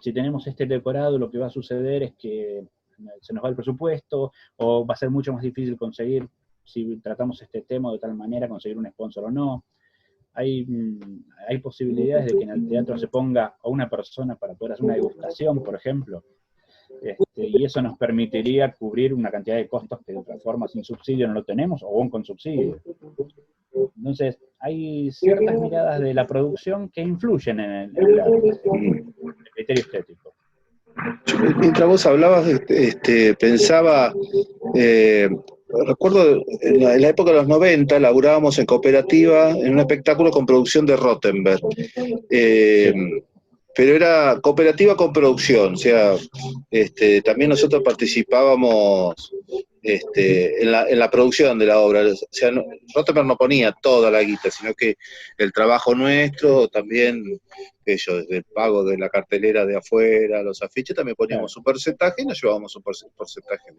si tenemos este decorado, lo que va a suceder es que se nos va el presupuesto, o va a ser mucho más difícil conseguir, si tratamos este tema de tal manera, conseguir un sponsor o no. Hay posibilidades de que en el teatro se ponga a una persona para poder hacer una degustación, por ejemplo, y eso nos permitiría cubrir una cantidad de costos que de otra forma sin subsidio no lo tenemos, o aún con subsidio. Entonces, hay ciertas miradas de la producción que influyen en el criterio estético. Mientras vos hablabas, pensaba, recuerdo en la época de los 90 laburábamos en cooperativa en un espectáculo con producción de Rottenberg. Sí. Pero era cooperativa con producción, o sea, también nosotros participábamos en la producción de la obra. O sea, Rottenberg no ponía toda la guita, sino que el trabajo nuestro, también ellos, desde el pago de la cartelera de afuera, los afiches, también poníamos un porcentaje y nos llevábamos un porcentaje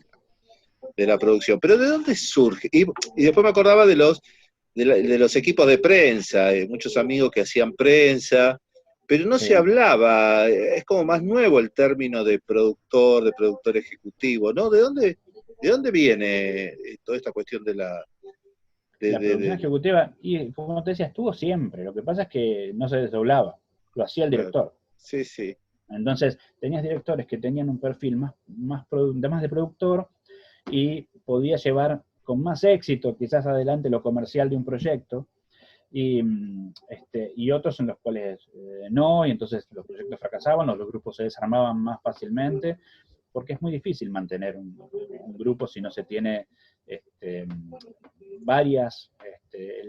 de la producción. Pero ¿de dónde surge? Y después me acordaba de los equipos de prensa, muchos amigos que hacían prensa, pero no se hablaba, es como más nuevo el término de productor ejecutivo, ¿no? ¿De dónde viene toda esta cuestión de la producción ejecutiva? Y como te decía, estuvo siempre, lo que pasa es que no se desdoblaba, lo hacía el director. Sí, sí. Entonces, tenías directores que tenían un perfil más de productor y podía llevar con más éxito quizás adelante lo comercial de un proyecto, y otros en los cuales no, y entonces los proyectos fracasaban o los grupos se desarmaban más fácilmente, porque es muy difícil mantener un grupo si no se tiene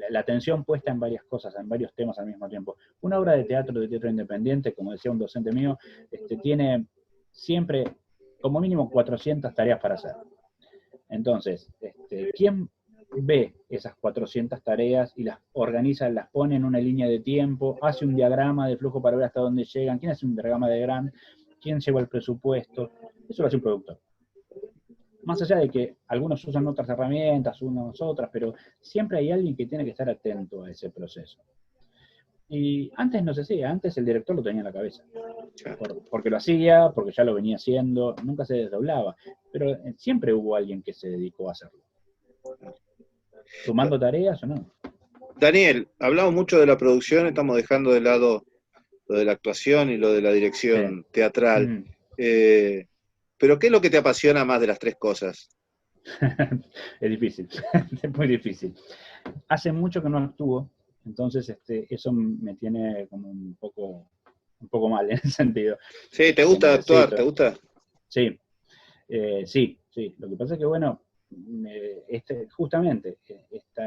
la atención puesta en varias cosas, en varios temas al mismo tiempo. Una obra de teatro independiente, como decía un docente mío, tiene siempre como mínimo 400 tareas para hacer. Entonces, ¿quién ve esas 400 tareas y las organiza, las pone en una línea de tiempo, hace un diagrama de flujo para ver hasta dónde llegan? ¿Quién hace un diagrama de GRAM? ¿Quién lleva el presupuesto? Eso lo hace un productor. Más allá de que algunos usan otras herramientas, unos otras, pero siempre hay alguien que tiene que estar atento a ese proceso. Y antes no se hacía, antes el director lo tenía en la cabeza. Porque lo hacía, porque ya lo venía haciendo, nunca se desdoblaba. Pero siempre hubo alguien que se dedicó a hacerlo. ¿Sumando tareas o no? Daniel, hablamos mucho de la producción, estamos dejando de lado lo de la actuación y lo de la dirección teatral. Pero ¿qué es lo que te apasiona más de las tres cosas? Es difícil, es muy difícil. Hace mucho que no actúo, entonces eso me tiene como un poco mal en ese sentido. Sí, ¿te gusta actuar? ¿Te gusta? Sí, sí. Lo que pasa es que, bueno, justamente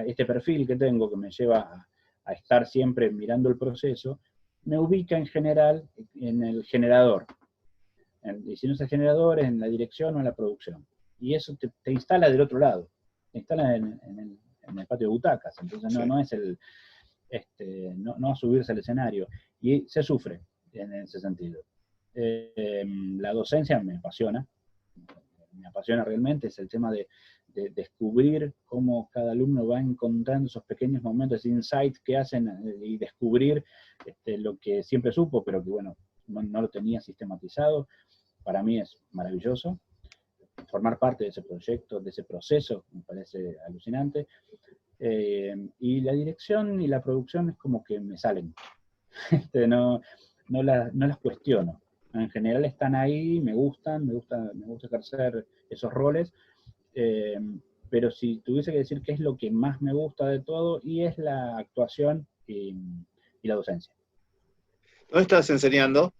este perfil que tengo que me lleva a estar siempre mirando el proceso, me ubica en general en el generador. Y si no es el generador, es en la dirección o en la producción. Y eso te instala del otro lado, te instala en el patio de butacas. Entonces Sí. no es no subirse al escenario. Y se sufre en ese sentido. La docencia me apasiona realmente, es el tema de descubrir cómo cada alumno va encontrando esos pequeños momentos, ese insight que hacen y descubrir lo que siempre supo, pero que bueno, no lo tenía sistematizado. Para mí es maravilloso. Formar parte de ese proyecto, de ese proceso, me parece alucinante. Y la dirección y la producción es como que me salen. No las cuestiono. En general están ahí, me gusta ejercer esos roles, pero si tuviese que decir qué es lo que más me gusta de todo, y es la actuación y la docencia. ¿Dónde estás enseñando?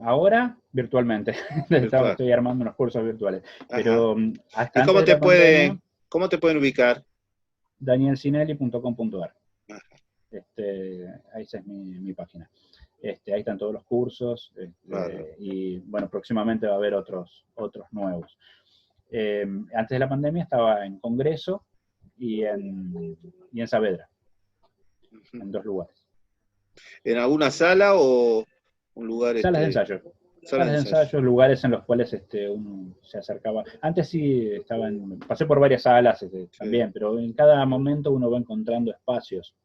Ahora, virtualmente. Virtual. Estoy armando unos cursos virtuales. Ajá. Pero hasta ¿Y antes de la pandemia, cómo te pueden ubicar? danielcinelli.com.ar. Esa es mi página. Ahí están todos los cursos, Claro. y bueno, próximamente va a haber otros nuevos. Antes de la pandemia estaba en Congreso y en Saavedra, en 2 lugares. ¿En alguna sala o un lugar? Salas de ensayo. Salas de ensayo, lugares en los cuales uno se acercaba. Antes sí pasé por varias salas sí. también, pero en cada momento uno va encontrando espacios.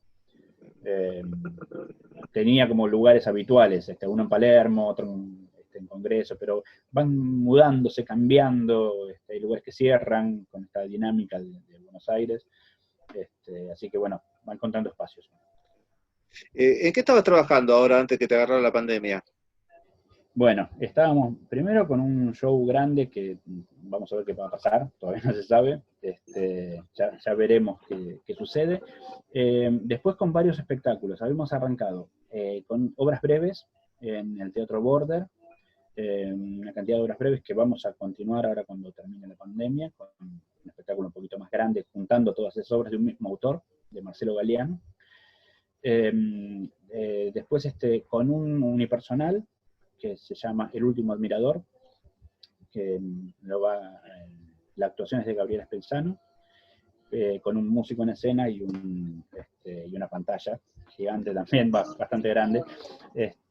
Tenía como lugares habituales, uno en Palermo, otro en Congreso, pero van mudándose, cambiando, hay lugares que cierran con esta dinámica de Buenos Aires, así que bueno, van encontrando espacios. ¿En qué estabas trabajando ahora antes que te agarrara la pandemia? Bueno, estábamos primero con un show grande que vamos a ver qué va a pasar, todavía no se sabe, ya veremos qué sucede. Después con varios espectáculos, habíamos arrancado con obras breves en el Teatro Border, una cantidad de obras breves que vamos a continuar ahora cuando termine la pandemia, con un espectáculo un poquito más grande, juntando todas esas obras de un mismo autor, de Marcelo Galeano. Después con un unipersonal que se llama El Último Admirador, que la actuación es de Gabriela Spelzano, con un músico en escena y una pantalla gigante también, bastante grande,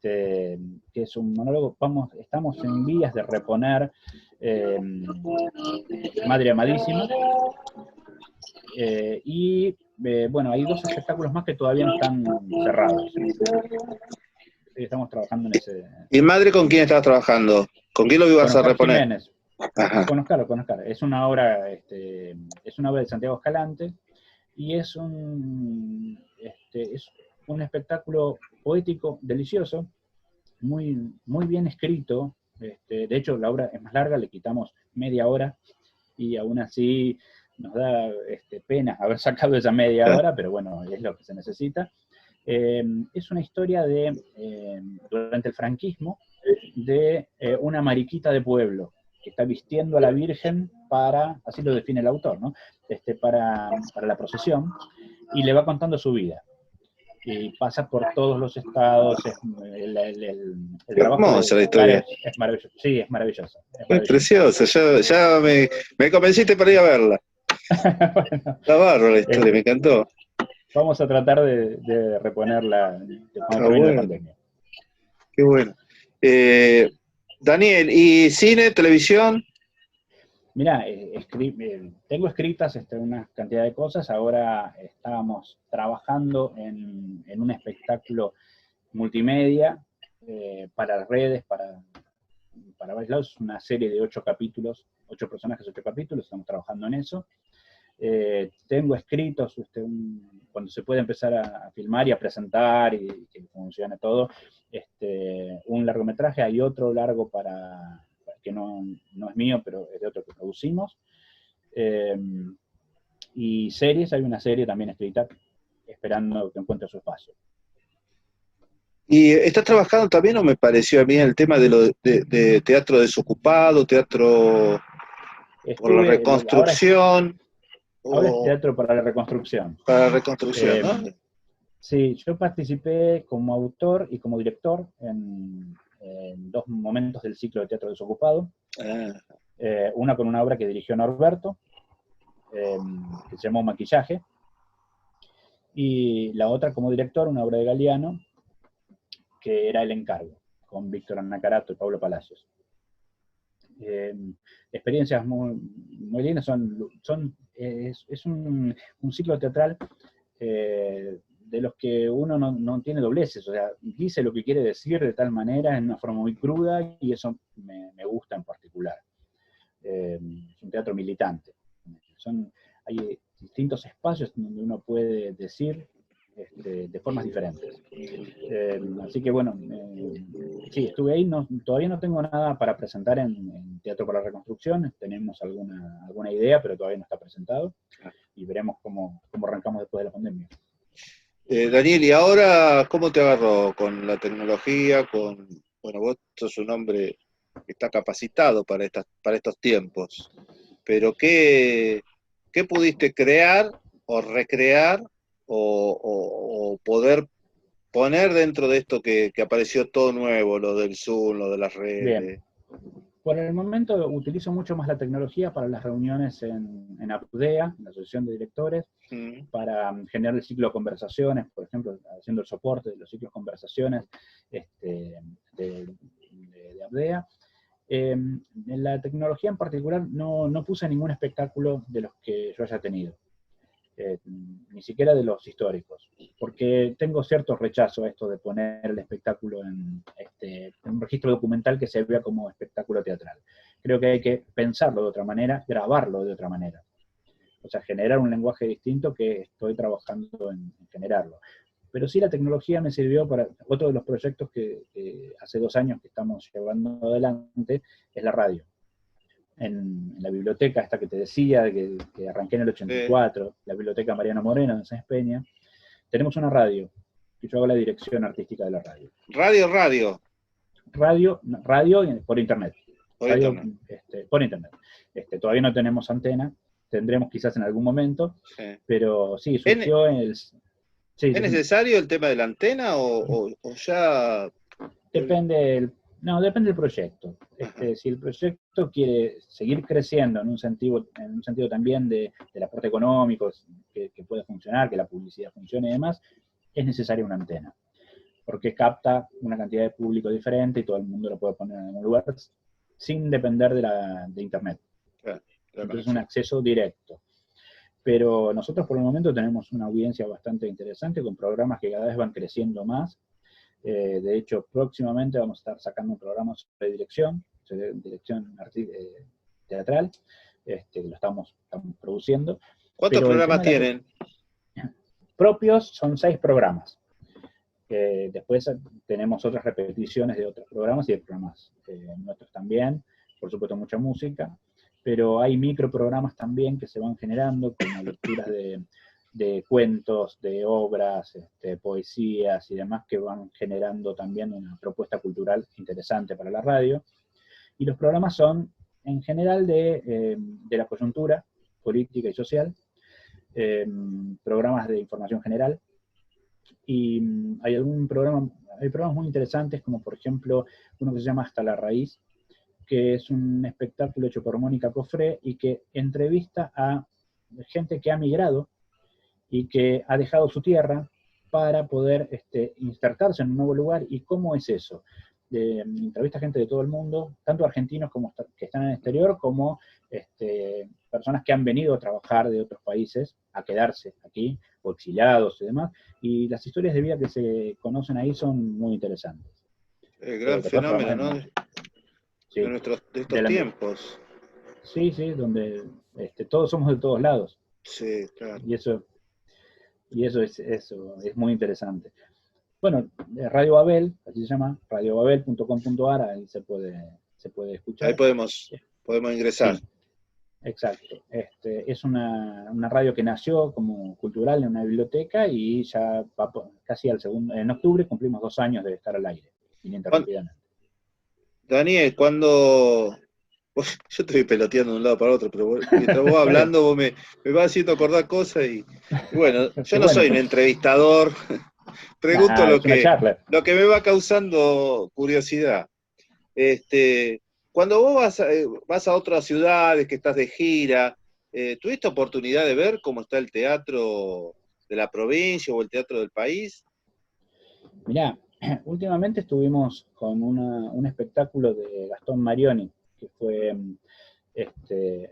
que es un monólogo. Estamos en vías de reponer Madre Amadísima, y bueno, hay 2 espectáculos más que todavía no están cerrados. Estamos trabajando en ese. ¿Y Madre con quién estabas trabajando? ¿Con quién lo ibas a reponer? Jiménez. Con Oscar. Es una obra de Santiago Escalante, y es un espectáculo poético delicioso, muy, muy bien escrito. De hecho, la obra es más larga, le quitamos media hora, y aún así nos da pena haber sacado esa media hora, pero bueno, es lo que se necesita. Es una historia durante el franquismo, de una mariquita de pueblo que está vistiendo a la Virgen así lo define el autor, ¿no? Para la procesión, y le va contando su vida. Y pasa por todos los estados, el trabajo hermosa la historia. Es maravilloso. Sí, es maravilloso. Es preciosa, ya me convenciste para ir a verla. Bueno, está bárbara la historia, me encantó. Vamos a tratar de reponerla cuando termine la pandemia. Qué bueno. Daniel, ¿y cine, televisión? Mirá, tengo escritas una cantidad de cosas. Ahora estábamos trabajando en un espectáculo multimedia para redes, para varios lados, una serie de 8 capítulos, 8 personajes, 8 capítulos, estamos trabajando en eso. Tengo escritos, cuando se puede empezar a filmar y a presentar y que funcione todo, un largometraje. Hay otro largo que no es mío, pero es de otro que producimos. Y series, hay una serie también escrita, esperando que encuentre su espacio. ¿Y estás trabajando también, o me pareció a mí, el tema de teatro desocupado, teatro por la reconstrucción? Ahora es teatro para la reconstrucción. Para la reconstrucción, ¿no? Sí, yo participé como autor y como director en dos momentos del ciclo de teatro desocupado. Ah, Una con una obra que dirigió Norberto, que se llamó Maquillaje, y la otra como director, una obra de Galeano, que era El Encargo, con Víctor Annacarato y Pablo Palacios. Eh, experiencias muy lindas, es un ciclo teatral de los que uno no tiene dobleces, o sea, dice lo que quiere decir de tal manera, en una forma muy cruda, y eso me gusta en particular. Es un teatro militante. Hay distintos espacios donde uno puede decir de formas diferentes. Así que bueno, sí, estuve ahí, todavía no tengo nada para presentar en Teatro para la Reconstrucción, tenemos alguna idea, pero todavía no está presentado, y veremos cómo arrancamos después de la pandemia. Daniel, ¿y ahora cómo te agarró con la tecnología? Bueno, vos sos un hombre que está capacitado para estos tiempos, pero ¿qué pudiste crear o recrear o poder poner dentro de esto que apareció todo nuevo, lo del Zoom, lo de las Bien, redes? por el momento utilizo mucho más la tecnología para las reuniones en APDEA, en la Asociación de Directores, para generar el ciclo de conversaciones, por ejemplo, haciendo el soporte de los ciclos de conversaciones de APDEA. En la tecnología en particular no puse ningún espectáculo de los que yo haya tenido, ni siquiera de los históricos, porque tengo cierto rechazo a esto de poner el espectáculo en un registro documental que se vea como espectáculo teatral. Creo que hay que pensarlo de otra manera, grabarlo de otra manera. O sea, generar un lenguaje distinto, que estoy trabajando en generarlo. Pero sí, la tecnología me sirvió para otro de los proyectos que hace 2 años que estamos llevando adelante, es la radio. En la biblioteca esta que te decía, que arranqué en el 84, la biblioteca Mariano Moreno en Sáenz Peña, tenemos una radio, y yo hago la dirección artística de la radio. Radio. Radio por internet. Por Radio internet. Por internet. Todavía no tenemos antena, tendremos quizás en algún momento, pero sí, surgió ¿Es necesario el tema de la antena o ya...? Depende del proyecto. Si el proyecto quiere seguir creciendo en un sentido también del aporte económico, que pueda funcionar, que la publicidad funcione y demás, es necesaria una antena, porque capta una cantidad de público diferente y todo el mundo lo puede poner en algún lugar sin depender de internet. Claro, entonces es un acceso directo. Pero nosotros por el momento tenemos una audiencia bastante interesante, con programas que cada vez van creciendo más. De hecho, próximamente vamos a estar sacando un programa sobre dirección teatral, lo estamos produciendo. ¿Cuántos programas tienen? Propios son 6 programas. Después tenemos otras repeticiones de otros programas y de programas nuestros también, por supuesto mucha música, pero hay microprogramas también que se van generando, como lecturas de cuentos, de obras, poesías y demás, que van generando también una propuesta cultural interesante para la radio. Y los programas son, en general, de la coyuntura política y social, programas de información general, y hay programas muy interesantes, como por ejemplo uno que se llama Hasta la Raíz, que es un espectáculo hecho por Mónica Cofré y que entrevista a gente que ha migrado y que ha dejado su tierra para poder insertarse en un nuevo lugar. ¿Y cómo es eso? Entrevista a gente de todo el mundo, tanto argentinos como que están en el exterior, como personas que han venido a trabajar de otros países, a quedarse aquí, o exiliados y demás, y las historias de vida que se conocen ahí son muy interesantes. El gran fenómeno, ¿no? Sí, de estos tiempos. Sí, donde todos somos de todos lados. Sí, claro. Y eso es muy interesante. Bueno, Radio Babel, así se llama, radiobabel.com.ar, ahí se puede escuchar. Ahí podemos ingresar. Sí, exacto. Es una radio que nació como cultural en una biblioteca y ya va casi en octubre cumplimos 2 años de estar al aire, ininterrumpidamente. Daniel, yo te voy peloteando de un lado para otro, pero mientras vos hablando, vos me vas haciendo acordar cosas y bueno, yo no soy un entrevistador, pregunto es una charla. lo que me va causando curiosidad. Cuando vos vas a otras ciudades, que estás de gira, ¿tuviste oportunidad de ver cómo está el teatro de la provincia o el teatro del país? Mirá, últimamente estuvimos con un espectáculo de Gastón Marioni, que fue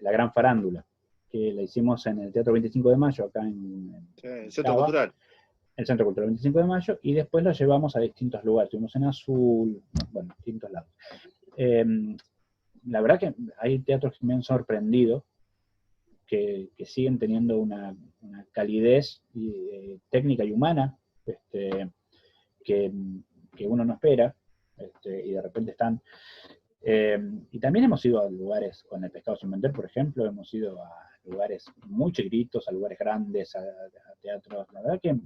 La Gran Farándula, que la hicimos en el Teatro 25 de Mayo, acá Sí, el Centro Cava, Cultural. el Centro Cultural 25 de Mayo, y después lo llevamos a distintos lugares. Estuvimos en Azul, bueno, distintos lados. Eh, la verdad que hay teatros que me han sorprendido, que siguen teniendo una calidez técnica y humana, que, que uno no espera, y de repente están. Y también hemos ido a lugares, con El Pescado Sin Vender, por ejemplo, hemos ido a lugares muy chiquitos, a lugares grandes, a teatros. La verdad que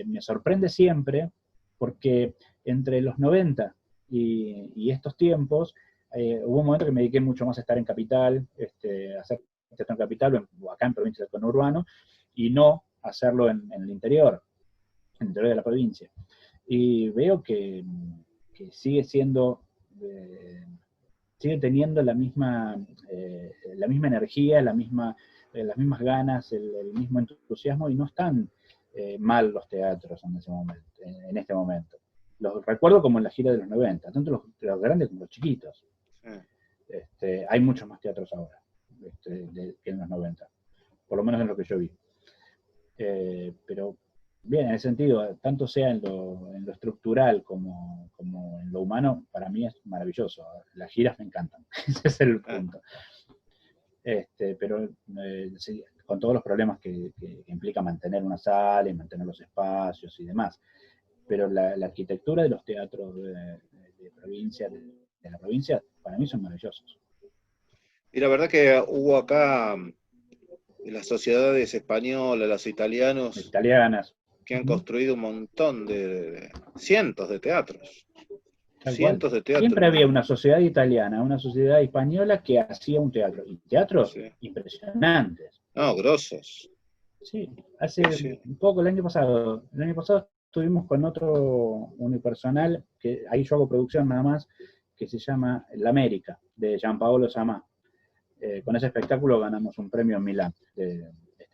me sorprende siempre, porque entre los 90 y estos tiempos, hubo un momento que me dediqué mucho más a estar en Capital, a hacer teatro en Capital o acá en provincia del conurbano, y no hacerlo en el interior de la provincia. Y veo que sigue siendo, sigue teniendo la misma energía, las mismas ganas, el mismo entusiasmo, y no están mal los teatros en este momento. Los recuerdo como en la gira de los 90, tanto los grandes como los chiquitos. Hay muchos más teatros ahora que en los 90, por lo menos en lo que yo vi. Pero bien, en ese sentido, tanto sea en lo estructural como en lo humano, para mí es maravilloso. Las giras me encantan, ese es el punto. Pero sí, con todos los problemas que implica mantener una sala y mantener los espacios y demás. Pero la arquitectura de los teatros de provincia, de la provincia, para mí son maravillosos. Y la verdad que hubo acá las sociedades españolas, los italianos, Italianas. que han construido un montón cientos de teatros. Tal cual. Cientos de teatros. Siempre había una sociedad italiana, una sociedad española que hacía un teatro. Y teatros impresionantes. No, grosos. Sí, hace un poco, el año pasado estuvimos con otro unipersonal, que ahí yo hago producción nada más, que se llama La América, de Gianpaolo Samá. Con ese espectáculo ganamos un premio en Milán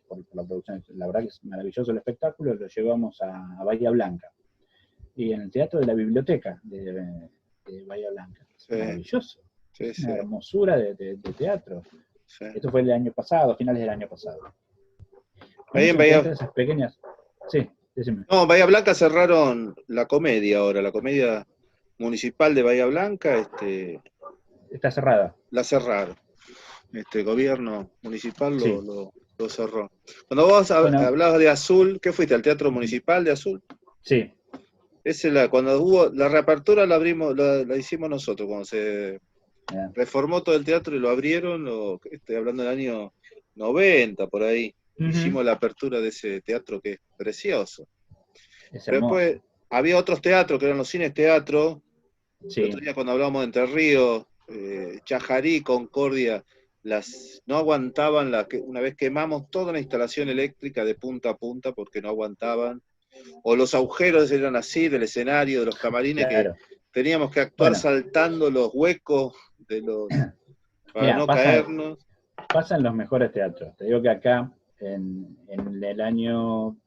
por la producción. La verdad que es maravilloso el espectáculo, lo llevamos a Bahía Blanca. Y en el Teatro de la Biblioteca de Bahía Blanca. Sí. Maravilloso. Sí, una hermosura de teatro. Sí. Esto fue el año pasado, finales del año pasado. Ahí en Bahía... esas pequeñas... Sí, decime. No, Bahía Blanca cerraron la comedia ahora, la comedia municipal de Bahía Blanca. Está cerrada. La cerraron. Gobierno municipal lo cerró. Cuando vos hablabas de Azul, ¿qué fuiste? ¿Al Teatro Municipal de Azul? Sí. Cuando hubo la reapertura la hicimos nosotros, cuando se reformó todo el teatro y lo abrieron, estoy hablando del año 90, por ahí. Hicimos la apertura de ese teatro que es precioso. Pero después había otros teatros que eran los cines teatro. Sí. El otro día cuando hablábamos de Entre Ríos, Chajarí, Concordia, no aguantaban, una vez quemamos toda la instalación eléctrica de punta a punta porque no aguantaban. O los agujeros eran así del escenario, de los camarines, claro, que teníamos que actuar saltando los huecos para no caernos. Pasan los mejores teatros. Te digo que acá, en el año,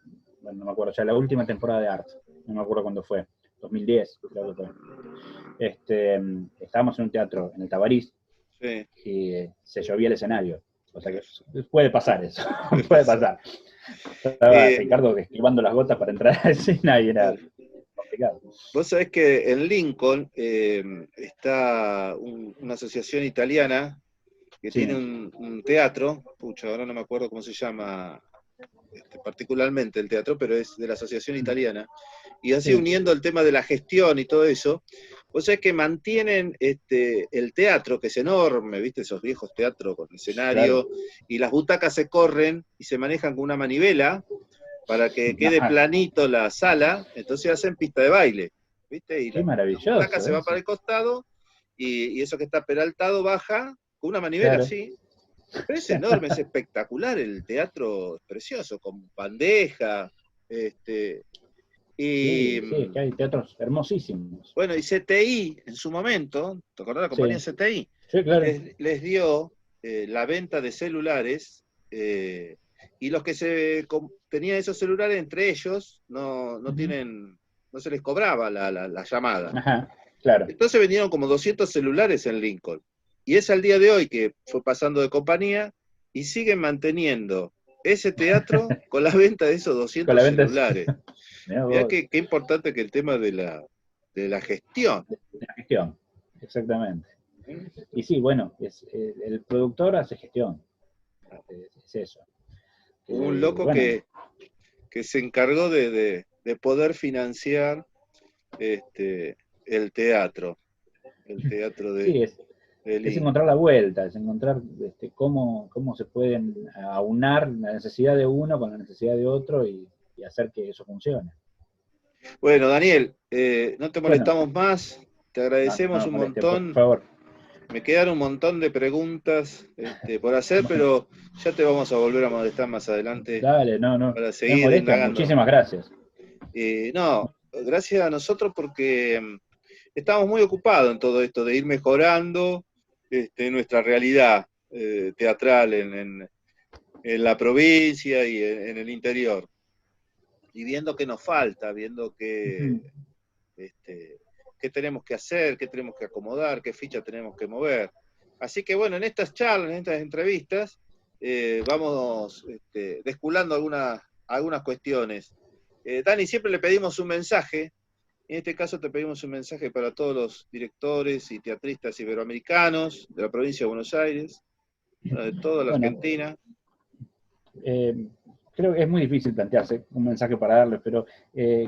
bueno, no me acuerdo, ya la última temporada de Art, no me acuerdo cuándo fue, 2010, creo que fue. Estábamos en un teatro en el Tabarís, sí, y se llovía el escenario. O sea que puede pasar eso, puede pasar. Estaba Ricardo esquivando las gotas para entrar a la escena y era complicado. Vos sabés que en Lincoln está una asociación italiana que tiene un teatro, pucha, ahora no me acuerdo cómo se llama particularmente el teatro, pero es de la asociación italiana, y así uniendo el tema de la gestión y todo eso, vos sabés que mantienen el teatro, que es enorme, ¿viste? Esos viejos teatros con escenario, claro, y las butacas se corren y se manejan con una manivela para que quede planito la sala, entonces hacen pista de baile, ¿viste? Y qué maravilloso. La butaca se va para el costado y eso que está peraltado baja con una manivela, claro, así. Pero es enorme, es espectacular, el teatro es precioso, con bandeja, Y, Sí, sí, es que hay teatros hermosísimos. bueno, y CTI, en su momento, ¿te acordás de la compañía Sí, CTI? sí, claro. Les dio la venta de celulares, y los que tenían esos celulares entre ellos Ujú. no se les cobraba la llamada. Ajá, claro. Entonces vendieron como 200 celulares en Lincoln. Y es al día de hoy que fue pasando de compañía y siguen manteniendo ese teatro con la venta de esos Con 200 la venta celulares. mirá Mirá vos, qué importante que el tema de la gestión. de la gestión. Exactamente. Y sí, bueno, el productor hace gestión. Es eso. Hubo un Que, loco bueno, que se encargó de poder financiar este, el teatro, el teatro sí, de es encontrar la Lincoln. vuelta, es encontrar cómo se pueden aunar la necesidad de uno con la necesidad de otro y hacer que eso funcione. Bueno, Daniel, no te Bueno, molestamos más, te no, no agradecemos nos un molesten, por montón. favor. Me quedaron un montón de preguntas por hacer, Bueno, pero ya te vamos a volver a molestar más adelante dale, no, no, para no es seguir molestia, indagando. muchísimas gracias. No, gracias a nosotros porque estamos muy ocupados en todo esto de ir mejorando nuestra realidad teatral en la provincia y en el interior. Y viendo qué nos falta, viendo Ujú. qué tenemos que hacer, qué tenemos que acomodar, qué ficha tenemos que mover. Así que bueno, en estas charlas, en estas entrevistas, vamos desculando algunas cuestiones. Dani, siempre le pedimos un mensaje. En este caso te pedimos un mensaje para todos los directores y teatristas iberoamericanos de la provincia de Buenos Aires, bueno, de toda la Bueno, Argentina. eh, creo que es muy difícil plantearse un mensaje para darles, pero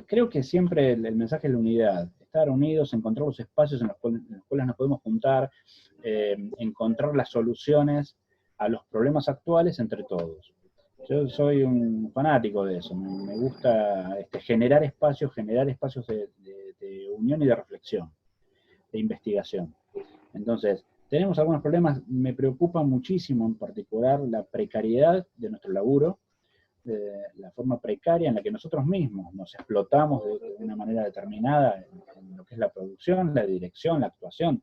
creo que siempre el mensaje es la unidad, estar unidos, encontrar los espacios en los cuales nos podemos juntar, encontrar las soluciones a los problemas actuales entre todos. Yo soy un fanático de eso, me gusta generar espacios de unión y de reflexión, de investigación. Entonces, tenemos algunos problemas, me preocupa muchísimo en particular la precariedad de nuestro laburo, la forma precaria en la que nosotros mismos nos explotamos de una manera determinada en lo que es la producción, la dirección, la actuación.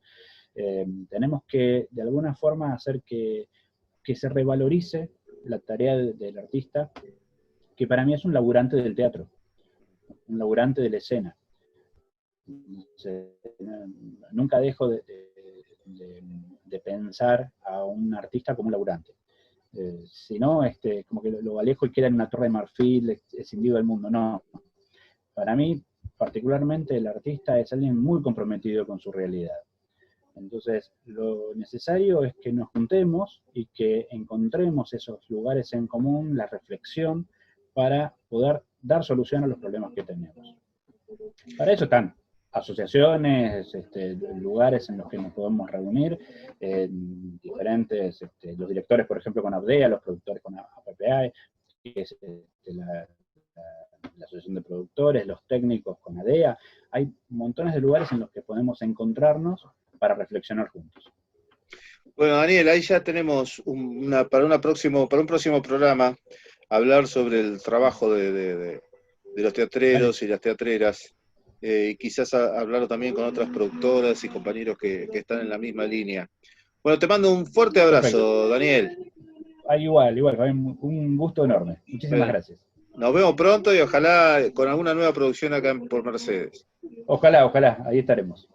Tenemos que de alguna forma hacer que se revalorice la tarea del artista, que para mí es un laburante del teatro, un laburante de la escena. Nunca dejo de pensar a un artista como un laburante. Si no, como que lo alejo y queda en una torre de marfil, escindido del mundo. No. Para mí, particularmente, el artista es alguien muy comprometido con su realidad. Entonces, lo necesario es que nos juntemos y que encontremos esos lugares en común, la reflexión, para poder dar solución a los problemas que tenemos. Para eso están asociaciones, lugares en los que nos podemos reunir, diferentes, los directores, por ejemplo, con ABDEA, los productores con APPA, que es la Asociación de Productores, los técnicos con ADEA. Hay montones de lugares en los que podemos encontrarnos para reflexionar juntos. Bueno, Daniel, ahí ya tenemos para un próximo programa hablar sobre el trabajo de los Vale. teatreros y las teatreras, y quizás hablarlo también con otras productoras y compañeros que están en la misma línea. Bueno, te mando un fuerte Perfecto. abrazo, Daniel. Igual, un gusto enorme. Muchísimas Bueno, gracias. nos vemos pronto y ojalá con alguna nueva producción acá por Mercedes. Ojalá, ahí estaremos.